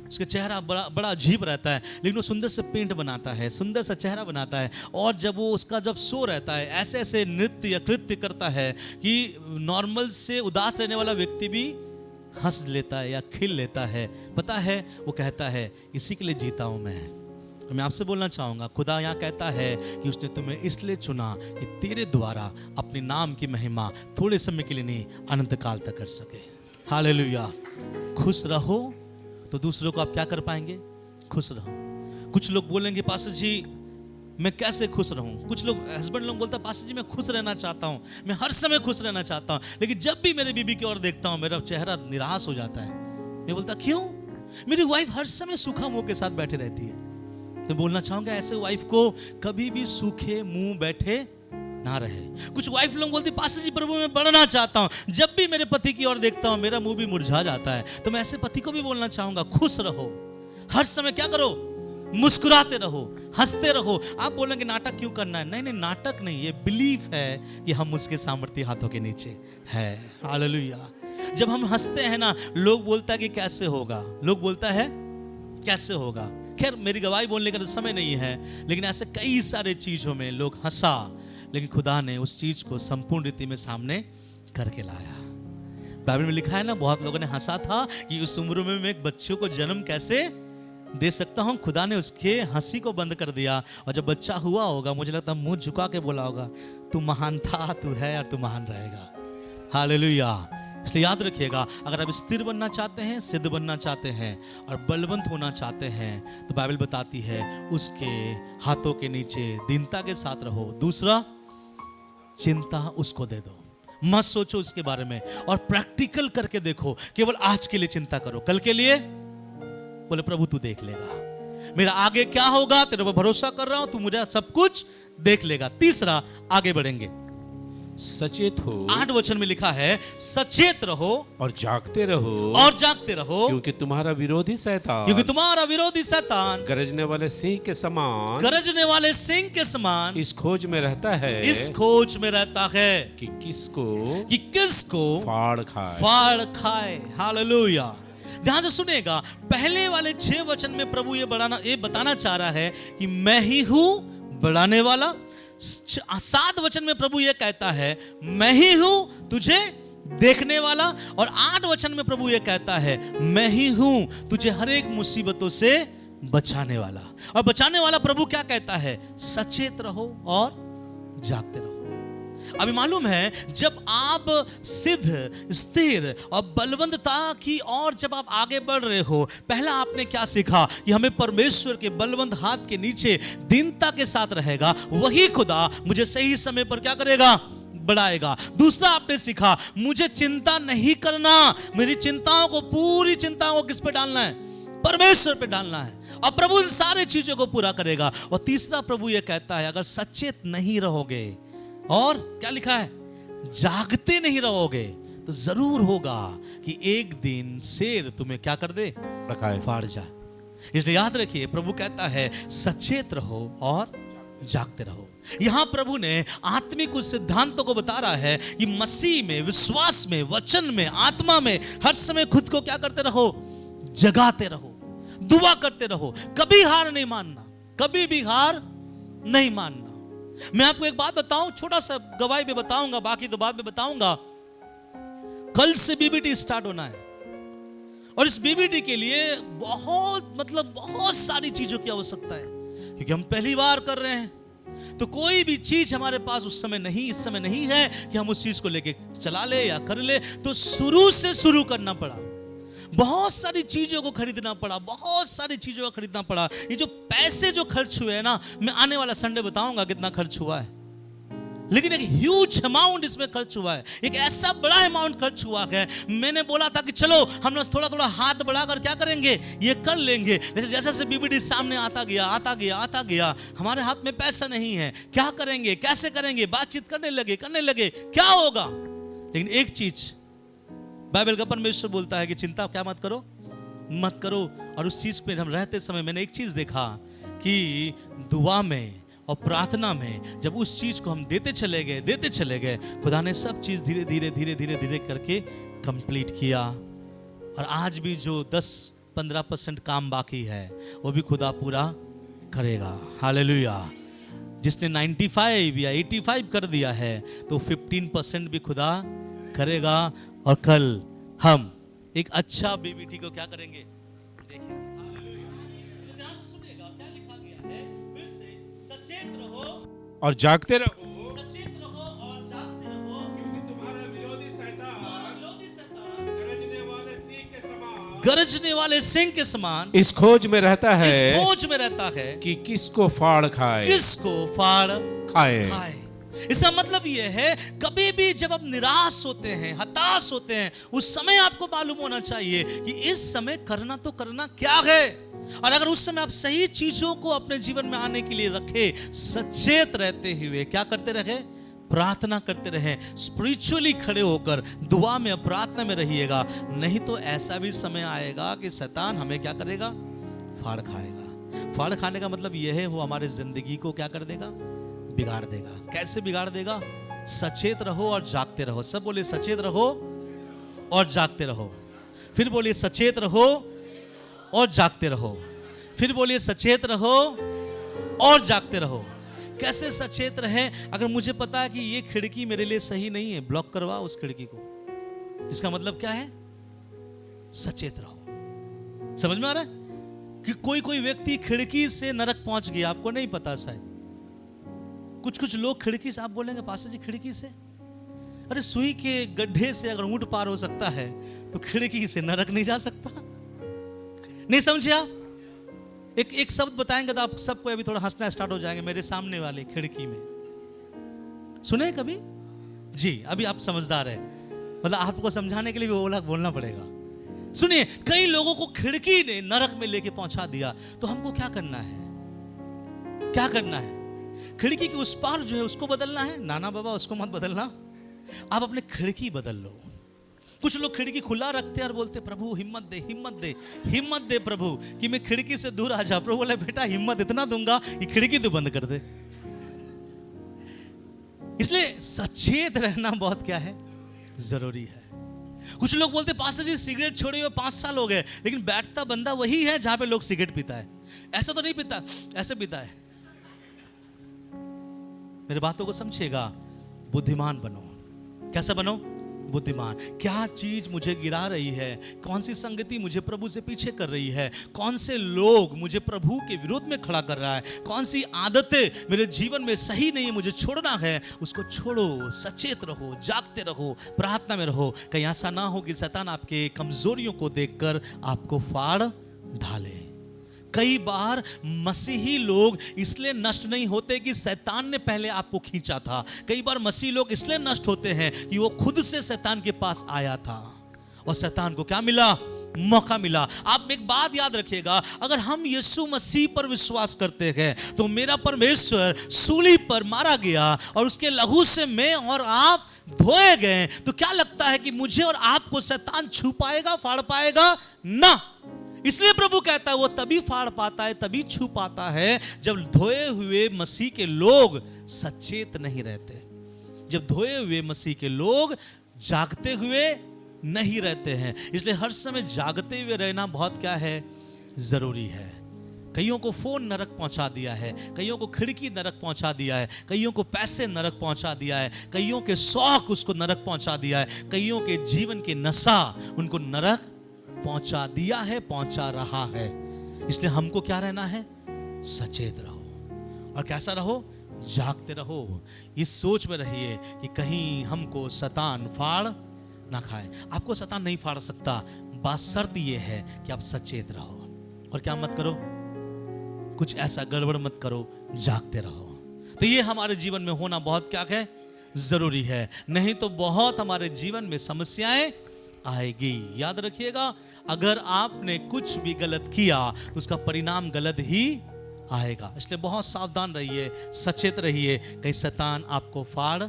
उसका चेहरा बड़ा अजीब रहता है, लेकिन वो सुंदर से पेंट बनाता है, सुंदर सा चेहरा बनाता है, और जब वो उसका जब शो रहता है, ऐसे ऐसे नृत्य या कृत्य करता है कि नॉर्मल से उदास रहने वाला व्यक्ति भी हंस लेता है या खिल लेता है। पता है, वो कहता है इसी के लिए जीता हूं मैं आपसे बोलना चाहूंगा, खुदा यहाँ कहता है कि उसने तुम्हें इसलिए चुना कि तेरे द्वारा अपने नाम की महिमा थोड़े समय के लिए नहीं, अनंत काल तक कर सके। हालेलुया। खुश रहो तो दूसरों को आप क्या कर पाएंगे, खुश रहो। कुछ लोग बोलेंगे, पास्टर जी मैं कैसे खुश रहूं? कुछ लोग, हस्बैंड लोग बोलता है, पास्टर जी मैं खुश रहना चाहता हूं, मैं हर समय खुश रहना चाहता हूं, लेकिन जब भी मेरे बीबी की ओर देखता हूं मेरा चेहरा निराश हो जाता है। मैं बोलता, क्यों? मेरी वाइफ हर समय सूखा मुंह के साथ बैठे रहती है। तो बोलना चाहूंगा, ऐसे वाइफ को कभी भी सूखे मुंह बैठे ना रहे। कुछ वाइफ लोग बोलती, पास्टर जी प्रभु मैं बढ़ना चाहता हूं, जब भी मेरे पति की ओर देखता हूं मेरा मुंह भी मुरझा जाता है। तो मैं ऐसे पति को भी बोलना चाहूंगा, खुश रहो, हर समय क्या करो, मुस्कुराते रहो, हंसते रहो। आप बोलेंगे नाटक क्यों करना है? नहीं, नाटक नहीं, ये बिलीफ है कि हम उसके सामर्थ्य हाथों के नीचे है। हालेलुया। जब हम हंसते हैं ना, लोग बोलता है कि कैसे होगा, लोग बोलता है कैसे होगा। खैर मेरी गवाही बोलने का तो समय नहीं है, लेकिन ऐसे कई सारे चीजों में लोग हंसा, लेकिन खुदा ने उस चीज को संपूर्ण रीति में सामने करके लाया। बाइबल में लिखा है ना, बहुत लोगों ने हंसा था कि उस उम्र में मैं एक बच्चों को जन्म कैसे दे सकता हूं। खुदा ने उसके हंसी को बंद कर दिया, और जब बच्चा हुआ होगा, मुझे लगता है मुंह झुका के बोला होगा, तू महान था, तू है और तू महान रहेगा। हालेलुया। इसलिए याद रखिएगा, अगर आप स्थिर बनना चाहते हैं, सिद्ध बनना चाहते हैं और बलवंत होना चाहते हैं, तो बाइबल बताती है उसके हाथों के नीचे दीनता के साथ रहो। दूसरा, चिंता उसको दे दो, मत सोचो उसके बारे में, और प्रैक्टिकल करके देखो। केवल आज के लिए चिंता करो, कल के लिए बोले प्रभु तू देख लेगा, मेरा आगे क्या होगा तेरे पर भरोसा कर रहा हूं, तू मुझे सब कुछ देख लेगा। तीसरा, आगे बढ़ेंगे, सचेत हो। 8 वचन में लिखा है, सचेत रहो और जागते रहो, और जागते रहो, क्योंकि तुम्हारा विरोधी शैतान, क्योंकि तुम्हारा विरोधी शैतान गरजने वाले सिंह के समान, गरजने वाले सिंह के समान इस खोज में रहता है, इस खोज में रहता है कि किसको फाड़ खाए। हालेलुया। ध्यान से सुनेगा, पहले वाले 6 वचन में प्रभु ये बताना चाह रहा है कि मैं ही हूं बढ़ाने वाला, 7 वचन में प्रभु यह कहता है मैं ही हूं तुझे देखने वाला, और 8 वचन में प्रभु यह कहता है मैं ही हूं तुझे हर एक मुसीबतों से बचाने वाला। और बचाने वाला प्रभु क्या कहता है? सचेत रहो और जागते रहो। अभी मालूम है जब आप सिद्ध, स्थिर और बलवंतता की ओर जब आप आगे बढ़ रहे हो, पहला आपने क्या सीखा कि हमें परमेश्वर के बलवंत हाथ के नीचे दीनता के साथ रहेगा, वही खुदा मुझे सही समय पर क्या करेगा? बढ़ाएगा। दूसरा आपने सीखा मुझे चिंता नहीं करना, मेरी चिंताओं को, पूरी चिंताओं को किस पे डालना है? परमेश्वर पे डालना है, और प्रभु इन सारी चीजों को पूरा करेगा। और तीसरा प्रभु यह कहता है अगर सचेत नहीं रहोगे और क्या लिखा है? जागते नहीं रहोगे तो जरूर होगा कि एक दिन शेर तुम्हें क्या कर दे? फाड़ जाए। इसलिए याद रखिए प्रभु कहता है सचेत रहो और जागते रहो। यहां प्रभु ने आत्मिक उस सिद्धांतों को बता रहा है कि मसीह में, विश्वास में, वचन में, आत्मा में हर समय खुद को क्या करते रहो? जगाते रहो, दुआ करते रहो, कभी हार नहीं मानना, कभी भी हार नहीं मानना। मैं आपको एक बात बताऊं, छोटा सा गवाही भी बताऊंगा, बाकी तो बाद में बताऊंगा। कल से बीबीटी स्टार्ट होना है, और इस बीबीटी के लिए बहुत सारी चीजों की आवश्यकता है, क्योंकि हम पहली बार कर रहे हैं। तो कोई भी चीज हमारे पास इस समय नहीं है कि हम उस चीज को लेके चला ले या कर ले। तो शुरू से शुरू करना पड़ा, बहुत सारी चीजों को खरीदना पड़ा, बहुत सारी चीजों को खरीदना पड़ा। ये जो पैसे जो खर्च हुए हैं ना, मैं आने वाला संडे बताऊंगा कितना खर्च हुआ है, लेकिन एक ह्यूज अमाउंट इसमें खर्च हुआ है, एक ऐसा बड़ा अमाउंट खर्च हुआ है। मैंने बोला था कि चलो हम लोग थोड़ा थोड़ा हाथ बढ़ाकर क्या करेंगे, ये कर लेंगे। जैसे जैसे बीबीटी सामने आता गया, हमारे हाथ में पैसा नहीं है, क्या करेंगे, कैसे करेंगे, बातचीत करने लगे क्या होगा। लेकिन एक चीज बाइबल का परमेश्वर बोलता है कि चिंता क्या मत करो। और उस चीज पे हम रहते समय मैंने एक चीज देखा कि दुआ में और प्रार्थना में जब उस चीज को हम देते चले गए, खुदा ने सब चीज धीरे धीरे करके कंप्लीट किया। और आज भी जो 10-15% काम बाकी है वो भी खुदा पूरा करेगा। हालेलुया। जिसने 95 या 85 कर दिया है तो 15% भी खुदा करेगा। और कल हम एक अच्छा बीबीटी को क्या करेंगे, देखिए। ध्यान से सुनिएगा क्या लिखा गया है, फिर से सचेत रहो और जागते रहो, क्योंकि तुम्हारा विरोधी शैतान गरजने वाले सिंह के समान इस खोज में रहता है कि किसको फाड़ खाए। इसका मतलब यह है कभी भी जब आप निराश होते हैं, हताश होते हैं, उस समय आपको मालूम होना चाहिए कि इस समय करना क्या है। और अगर उस समय आप सही चीजों को अपने जीवन में आने के लिए रखे, सचेत रहते हुए क्या करते रहे, प्रार्थना करते रहे, स्पिरिचुअली खड़े होकर दुआ में, प्रार्थना में रहिएगा। नहीं तो ऐसा भी समय आएगा कि शैतान हमें क्या करेगा, फाड़ खाएगा। फाड़ खाने का मतलब यह है वो हमारे जिंदगी को क्या कर देगा, बिगाड़ देगा। कैसे बिगाड़ देगा? सचेत रहो और जागते रहो। सब बोले सचेत रहो और जागते रहो। फिर बोलिए सचेत रहो और जागते रहो। फिर बोलिए सचेत रहो और जागते रहो। कैसे सचेत रहे? अगर मुझे पता है कि ये खिड़की मेरे लिए सही नहीं है, ब्लॉक करवा उस खिड़की को। इसका मतलब क्या है? सचेत रहो। समझ में आ रहा है कि कोई व्यक्ति खिड़की से नरक पहुंच गया, आपको नहीं पता। शायद कुछ लोग खिड़की से, आप बोलेंगे पास्टर जी खिड़की से, अरे सुई के गड्ढे से अगर ऊंट पार हो सकता है तो खिड़की से नरक नहीं जा सकता। नहीं समझे आप? एक शब्द बताएंगे तो आप सबको अभी थोड़ा हंसना स्टार्ट हो जाएंगे। मेरे सामने वाले खिड़की में सुने कभी जी? अभी आप समझदार है, मतलब आपको समझाने के लिए भी वो बोलना पड़ेगा। सुनिए, कई लोगों को खिड़की ने नरक में लेके पहुंचा दिया, तो हमको क्या करना है? खिड़की के उस पार जो है उसको बदलना है। नाना बाबा उसको मत बदलना, आप अपने खिड़की बदल लो। कुछ लोग खिड़की खुला रखते हैं और बोलते प्रभु हिम्मत दे प्रभु कि मैं खिड़की से दूर आ जा। प्रभु बोले बेटा हिम्मत इतना दूंगा कि खिड़की तो बंद कर दे। इसलिए सचेत रहना बहुत क्या है, जरूरी है। कुछ लोग बोलते पास्टर जी सिगरेट छोड़े हुए 5 साल हो गए, लेकिन बैठता बंदा वही है जहां पे लोग सिगरेट पीता है। ऐसा तो नहीं पीता, ऐसे पीता है। मेरे बातों को समझिएगा, बुद्धिमान बनो। कैसा बनो? बुद्धिमान। क्या चीज मुझे गिरा रही है, कौन सी संगति मुझे प्रभु से पीछे कर रही है, कौन से लोग मुझे प्रभु के विरोध में खड़ा कर रहा है, कौन सी आदतें मेरे जीवन में सही नहीं है, मुझे छोड़ना है, उसको छोड़ो। सचेत रहो, जागते रहो, प्रार्थना में रहो। कहीं ऐसा ना हो कि शैतान आपके कमजोरियों को देखकर आपको फाड़ ढाले। कई बार मसीही लोग इसलिए नष्ट नहीं होते कि शैतान ने पहले आपको खींचा था। कई बार मसीही लोग इसलिए नष्ट होते हैं कि वो खुद से शैतान के पास आया था और शैतान को क्या मिला? मौका मिला। आप एक बात याद रखिएगा, अगर हम यीशु मसीह पर विश्वास करते हैं तो मेरा परमेश्वर सूली पर मारा गया और उसके लहू से मैं और आप धोए गए, तो क्या लगता है कि मुझे और आपको शैतान छू पाएगा, फाड़ पाएगा? ना। इसलिए प्रभु कहता है वो तभी फाड़ पाता है, तभी छू पाता है जब धोए हुए मसीह के लोग सचेत नहीं रहते, जब धोए हुए मसीह के लोग जागते हुए नहीं रहते हैं। इसलिए हर समय जागते हुए रहना बहुत क्या है? जरूरी है। कईयों को फोन नरक पहुंचा दिया है, कईयों को खिड़की नरक पहुंचा दिया है, कईयों को पैसे नरक पहुंचा दिया है, कईयों के शौक उसको नरक पहुंचा दिया है, कईयों के जीवन के नशा उनको नरक पहुंचा दिया है, पहुंचा रहा है। इसलिए हमको क्या रहना है? सचेत रहो। और कैसा रहो? जागते रहो। इस सोच में रहिए कि कहीं हमको शैतान फाड़ ना खाए। आपको शैतान नहीं फाड़ सकता, बात शर्त यह है कि आप सचेत रहो और क्या मत करो, कुछ ऐसा गड़बड़ मत करो, जागते रहो। तो ये हमारे जीवन में होना बहुत क्या है? जरूरी है। नहीं तो बहुत हमारे जीवन में समस्याएं आएगी। याद रखिएगा, अगर आपने कुछ भी गलत किया तो उसका परिणाम गलत ही आएगा। इसलिए बहुत सावधान रहिए, सचेत रहिए, कहीं शैतान आपको फाड़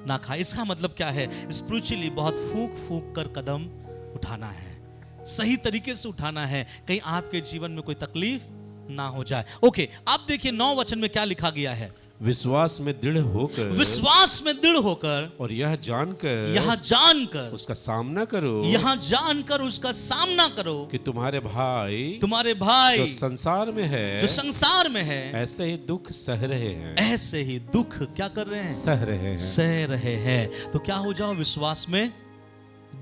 ना खाए। इसका मतलब क्या है? स्पिरिचुअली बहुत फूंक फूंक कर कदम उठाना है, सही तरीके से उठाना है, कहीं आपके जीवन में कोई तकलीफ ना हो जाए। ओके, आप देखिए 9 वचन में क्या लिखा गया है? विश्वास में दृढ़ होकर, विश्वास में दृढ़ होकर, और यह जानकर उसका सामना करो, यहां जानकर उसका सामना करो कि तुम्हारे भाई जो संसार में है ऐसे ही दुख सह रहे हैं। ऐसे ही दुख क्या कर रहे हैं? सह रहे हैं। तो क्या हो जाओ? विश्वास में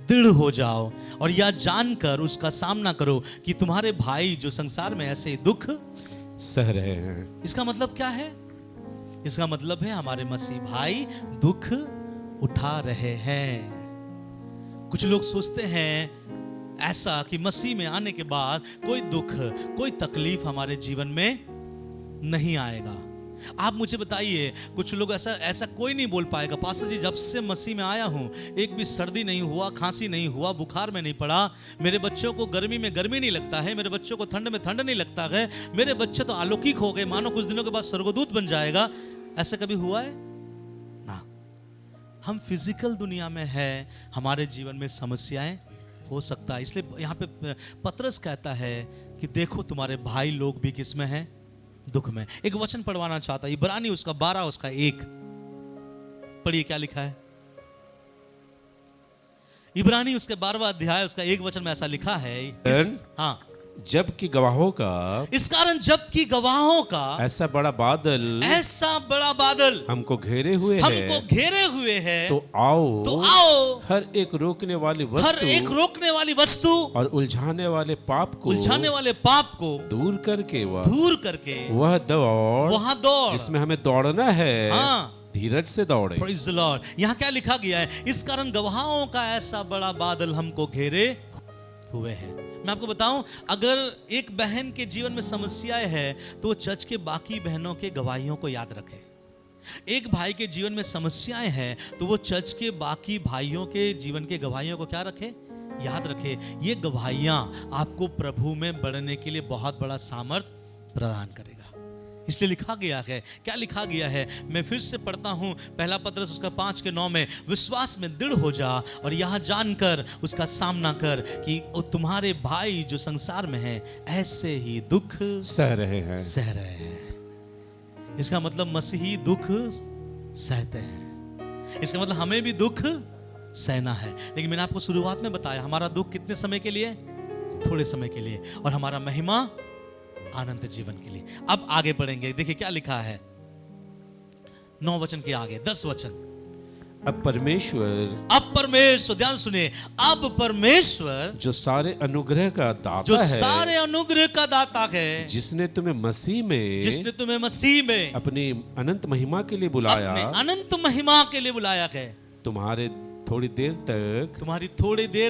दृढ़ हो जाओ और यह जानकर उसका सामना करो कि तुम्हारे भाई जो संसार में ऐसे ही दुख सह रहे हैं। इसका मतलब क्या है? इसका मतलब है हमारे मसीह भाई दुख उठा रहे हैं। कुछ लोग सोचते हैं ऐसा कि मसीह में आने के बाद कोई दुख, कोई तकलीफ हमारे जीवन में नहीं आएगा। आप मुझे बताइए, कुछ लोग ऐसा कोई नहीं बोल पाएगा, पास्टर जी जब से मसीह में आया हूं एक भी सर्दी नहीं हुआ, खांसी नहीं हुआ, बुखार में नहीं पड़ा, मेरे बच्चों को गर्मी में गर्मी नहीं लगता है, मेरे बच्चों को ठंड में ठंड नहीं लगता है, मेरे बच्चे तो अलौकिक हो गए, मानो कुछ दिनों के बाद स्वर्गदूत बन जाएगा। ऐसा कभी हुआ है ना? हम फिजिकल दुनिया में है, हमारे जीवन में समस्याएं हो सकता है। इसलिए यहां पे पतरस कहता है कि देखो तुम्हारे भाई लोग भी किस में हैं? दुख में। एक वचन पढ़वाना चाहता है, इब्रानी उसका 12 उसका 1 पढ़िए क्या लिखा है। इब्रानी उसके 12वां अध्याय उसका 1 वचन में ऐसा लिखा है, हाँ, जबकि गवाहों का, इस कारण जबकि गवाहों का ऐसा बड़ा बादल हमको घेरे हुए है, तो आओ हर एक रोकने वाली वस्तु और उलझाने वाले पाप को दूर करके वह दौड़ जिसमें हमें दौड़ना है, हाँ, धीरज से दौड़े। Praise the Lord. यहाँ क्या लिखा गया है? इस कारण गवाहों का ऐसा बड़ा बादल हमको घेरे हुए हैं। मैं आपको बताऊं, अगर एक बहन के जीवन में समस्याएं है तो वो चर्च के बाकी बहनों के गवाहियों को याद रखे। एक भाई के जीवन में समस्याएं हैं तो वो चर्च के बाकी भाइयों के जीवन के गवाहियों को क्या रखे? याद रखे। ये गवाहियां आपको प्रभु में बढ़ने के लिए बहुत बड़ा सामर्थ्य प्रदान करेगा। इसलिए लिखा गया है, क्या लिखा गया है? मैं फिर से पढ़ता हूं, पहला पत्रस उसका 5:9 में, विश्वास में दृढ़ हो जा और यह जानकर उसका सामना कर कि तुम्हारे भाई जो संसार में हैं ऐसे ही दुख सह रहे हैं। इसका मतलब मसीही दुख सहते हैं। इसका मतलब हमें भी दुख सहना है। लेकिन मैंने आपको शुरुआत में बताया, हमारा दुख कितने समय के लिए? थोड़े समय के लिए, और हमारा महिमा अनंत जीवन के लिए। अब आगे बढ़ेंगे, देखिए क्या लिखा है 9 वचन के आगे 10 वचन। अब परमेश्वर, ध्यान सुनिए, अब परमेश्वर जो सारे अनुग्रह का दाता जो है, सारे अनुग्रह का दाता है, जिसने तुम्हें मसीह में अपनी अनंत महिमा के लिए बुलाया, अपने अनंत महिमा के लिए बुलाया है, तुम्हारी थोड़ी देर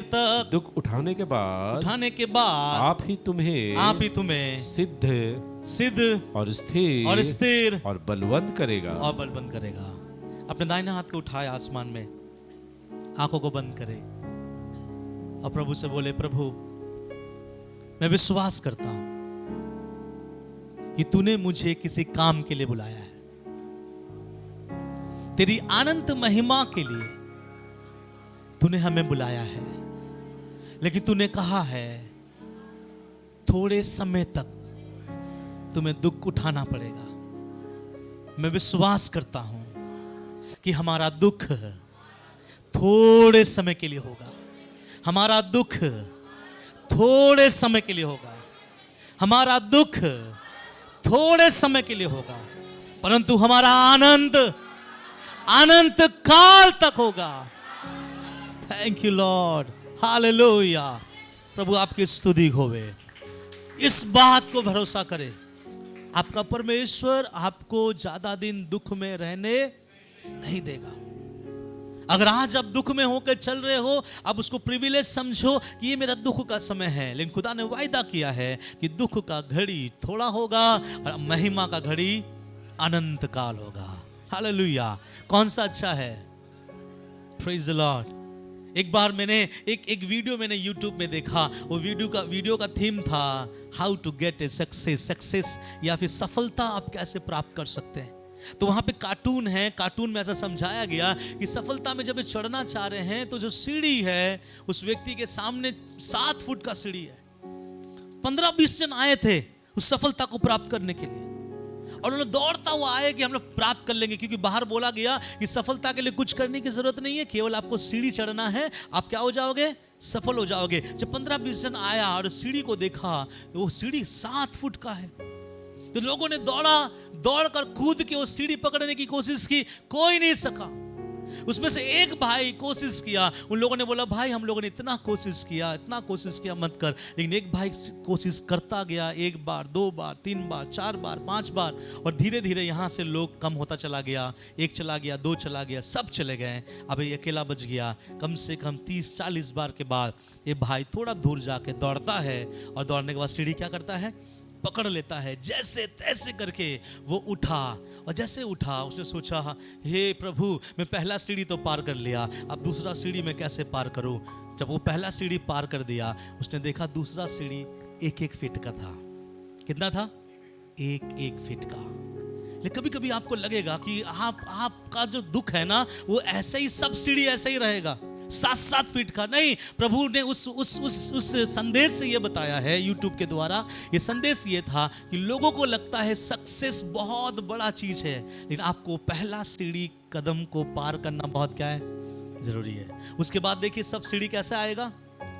तक दुख उठाने के बाद आप ही तुम्हें सिद्ध और स्थिर और बलवंत करेगा। अपने दाहिने हाथ को उठाए आसमान में, आंखों को बंद करे और प्रभु से बोले, प्रभु मैं विश्वास करता हूं कि तूने मुझे किसी काम के लिए बुलाया है, तेरी अनंत महिमा के लिए तूने हमें बुलाया है, लेकिन तूने कहा है थोड़े समय तक तुम्हें दुख उठाना पड़ेगा। मैं विश्वास करता हूं कि हमारा दुख थोड़े समय के लिए होगा, हमारा दुख थोड़े समय के लिए होगा, हमारा दुख थोड़े समय के लिए होगा, परंतु हमारा आनंद अनंत काल तक होगा। Thank you lord, hallelujah. प्रभु आपकी स्तुति होवे। इस बात को भरोसा करें, आपका परमेश्वर आपको ज्यादा दिन दुख में रहने नहीं देगा। अगर आज आप दुख में होकर चल रहे हो, आप उसको प्रिविलेज समझो कि ये मेरा दुख का समय है, लेकिन खुदा ने वायदा किया है कि दुख का घड़ी थोड़ा होगा और महिमा का घड़ी अनंत काल होगा। हालेलुया। कौन सा अच्छा है? Praise the Lord. एक बार मैंने एक वीडियो मैंने YouTube में देखा, वो वीडियो का थीम था how to get a success या फिर सफलता आप कैसे प्राप्त कर सकते हैं। तो वहां पे कार्टून है, कार्टून में ऐसा समझाया गया कि सफलता में जब चढ़ना चाह रहे हैं तो जो सीढ़ी है उस व्यक्ति के सामने 7 फुट का सीढ़ी है। 15-20 जन आए थे उस सफलता को प्राप्त करने के लिए, और उन्होंने दौड़ता हुआ आए कि हम लोग प्राप्त कर लेंगे, क्योंकि बाहर बोला गया कि सफलता के लिए कुछ करने की जरूरत नहीं है, केवल आपको सीढ़ी चढ़ना है, आप क्या हो जाओगे? सफल हो जाओगे। जब 15-20 जन आया और सीढ़ी को देखा, वो सीढ़ी 7 फुट का है, तो लोगों ने दौड़कर कूद के वो सीढ़ी पकड़ने की कोशिश की, कोई नहीं सका। उसमें से एक भाई कोशिश किया, उन लोगों ने बोला भाई हम लोगों ने इतना कोशिश किया मत कर, लेकिन एक भाई कोशिश करता गया, 1 बार 2 बार 3 बार 4 बार 5 बार, और धीरे धीरे यहाँ से लोग कम होता चला गया, 1 चला गया, 2 चला गया, सब चले गए, अब ये अकेला बच गया। कम से कम 30-40 बार के बाद ये भाई थोड़ा दूर जाके दौड़ता है, और दौड़ने के बाद सीढ़ी क्या करता है? पकड़ लेता है। जैसे तैसे करके वो उठा, और जैसे उठा उसने सोचा हे प्रभु मैं पहला सीढ़ी तो पार कर लिया, अब दूसरा सीढ़ी मैं कैसे पार करूं। जब वो पहला सीढ़ी पार कर दिया, उसने देखा दूसरा सीढ़ी 1-1 फीट का था। कितना था? 1-1 फीट का। लेकिन कभी कभी आपको लगेगा कि आपका जो दुख है ना, वो ऐसे ही सब सीढ़ी ऐसे ही रहेगा, 7-7 फीट का नहीं। प्रभु ने उस संदेश से ये बताया है YouTube के द्वारा। ये संदेश ये था कि लोगों को लगता है सक्सेस बहुत बड़ा चीज है, लेकिन आपको पहला सीढ़ी कदम को पार करना बहुत क्या है? जरूरी है। उसके बाद देखिए सब सीढ़ी कैसे आएगा?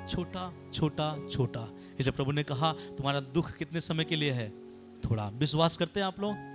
छोटा छोटा छोटा। इसलिए प्रभु ने कहा तुम्हारा दुख कितने समय के लिए है? थोड़ा। विश्वास करते हैं आप लोग?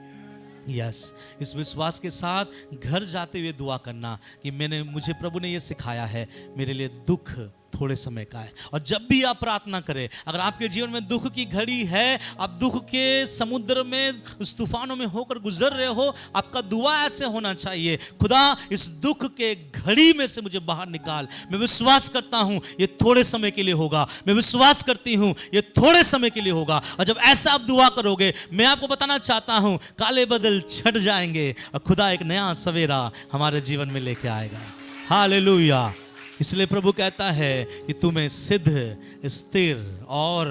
यस। इस विश्वास के साथ घर जाते हुए दुआ करना कि मुझे प्रभु ने यह सिखाया है, मेरे लिए दुख थोड़े समय का है। और जब भी आप प्रार्थना करें, अगर आपके जीवन में दुख की घड़ी है, आप दुख के समुद्र में उस तूफानों में होकर गुजर रहे हो, आपका दुआ ऐसे होना चाहिए, खुदा इस दुख के घड़ी में से मुझे बाहर निकाल। मैं विश्वास करता हूं ये थोड़े समय के लिए होगा, मैं विश्वास करती हूं ये थोड़े समय के लिए होगा। और जब ऐसा आप दुआ करोगे, मैं आपको बताना चाहता हूं काले बादल छट जाएंगे और खुदा एक नया सवेरा हमारे जीवन में लेके आएगा। हालेलुया। इसलिए प्रभु कहता है कि तुम्हें सिद्ध, स्थिर और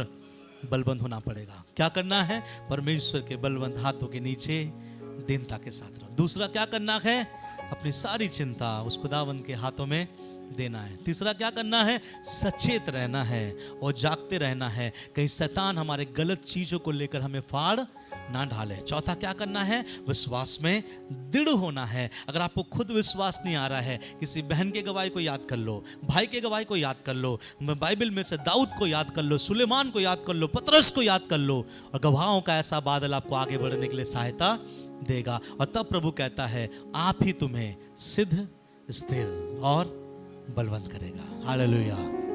बलवंत होना पड़ेगा। क्या करना है? परमेश्वर के बलवंत हाथों के नीचे दीनता के साथ रहो। दूसरा क्या करना है? अपनी सारी चिंता उस खुदावंत के हाथों में देना है। तीसरा क्या करना है? सचेत रहना है और जागते रहना है, कहीं शैतान हमारे गलत चीजों को लेकर हमें फाड़ ना ढाले। चौथा क्या करना है? विश्वास में दृढ़ होना है। अगर आपको खुद विश्वास नहीं आ रहा है, किसी बहन के गवाही को याद कर लो, भाई के गवाही को याद कर लो, बाइबल में से दाऊद को याद कर लो, सुलेमान को याद कर लो, पतरस को याद कर लो, और गवाहों का ऐसा बादल आपको आगे बढ़ने के लिए सहायता देगा। और तब प्रभु कहता है आप ही तुम्हें सिद्ध, स्थिर और बलवंत करेगा। हालेलुया।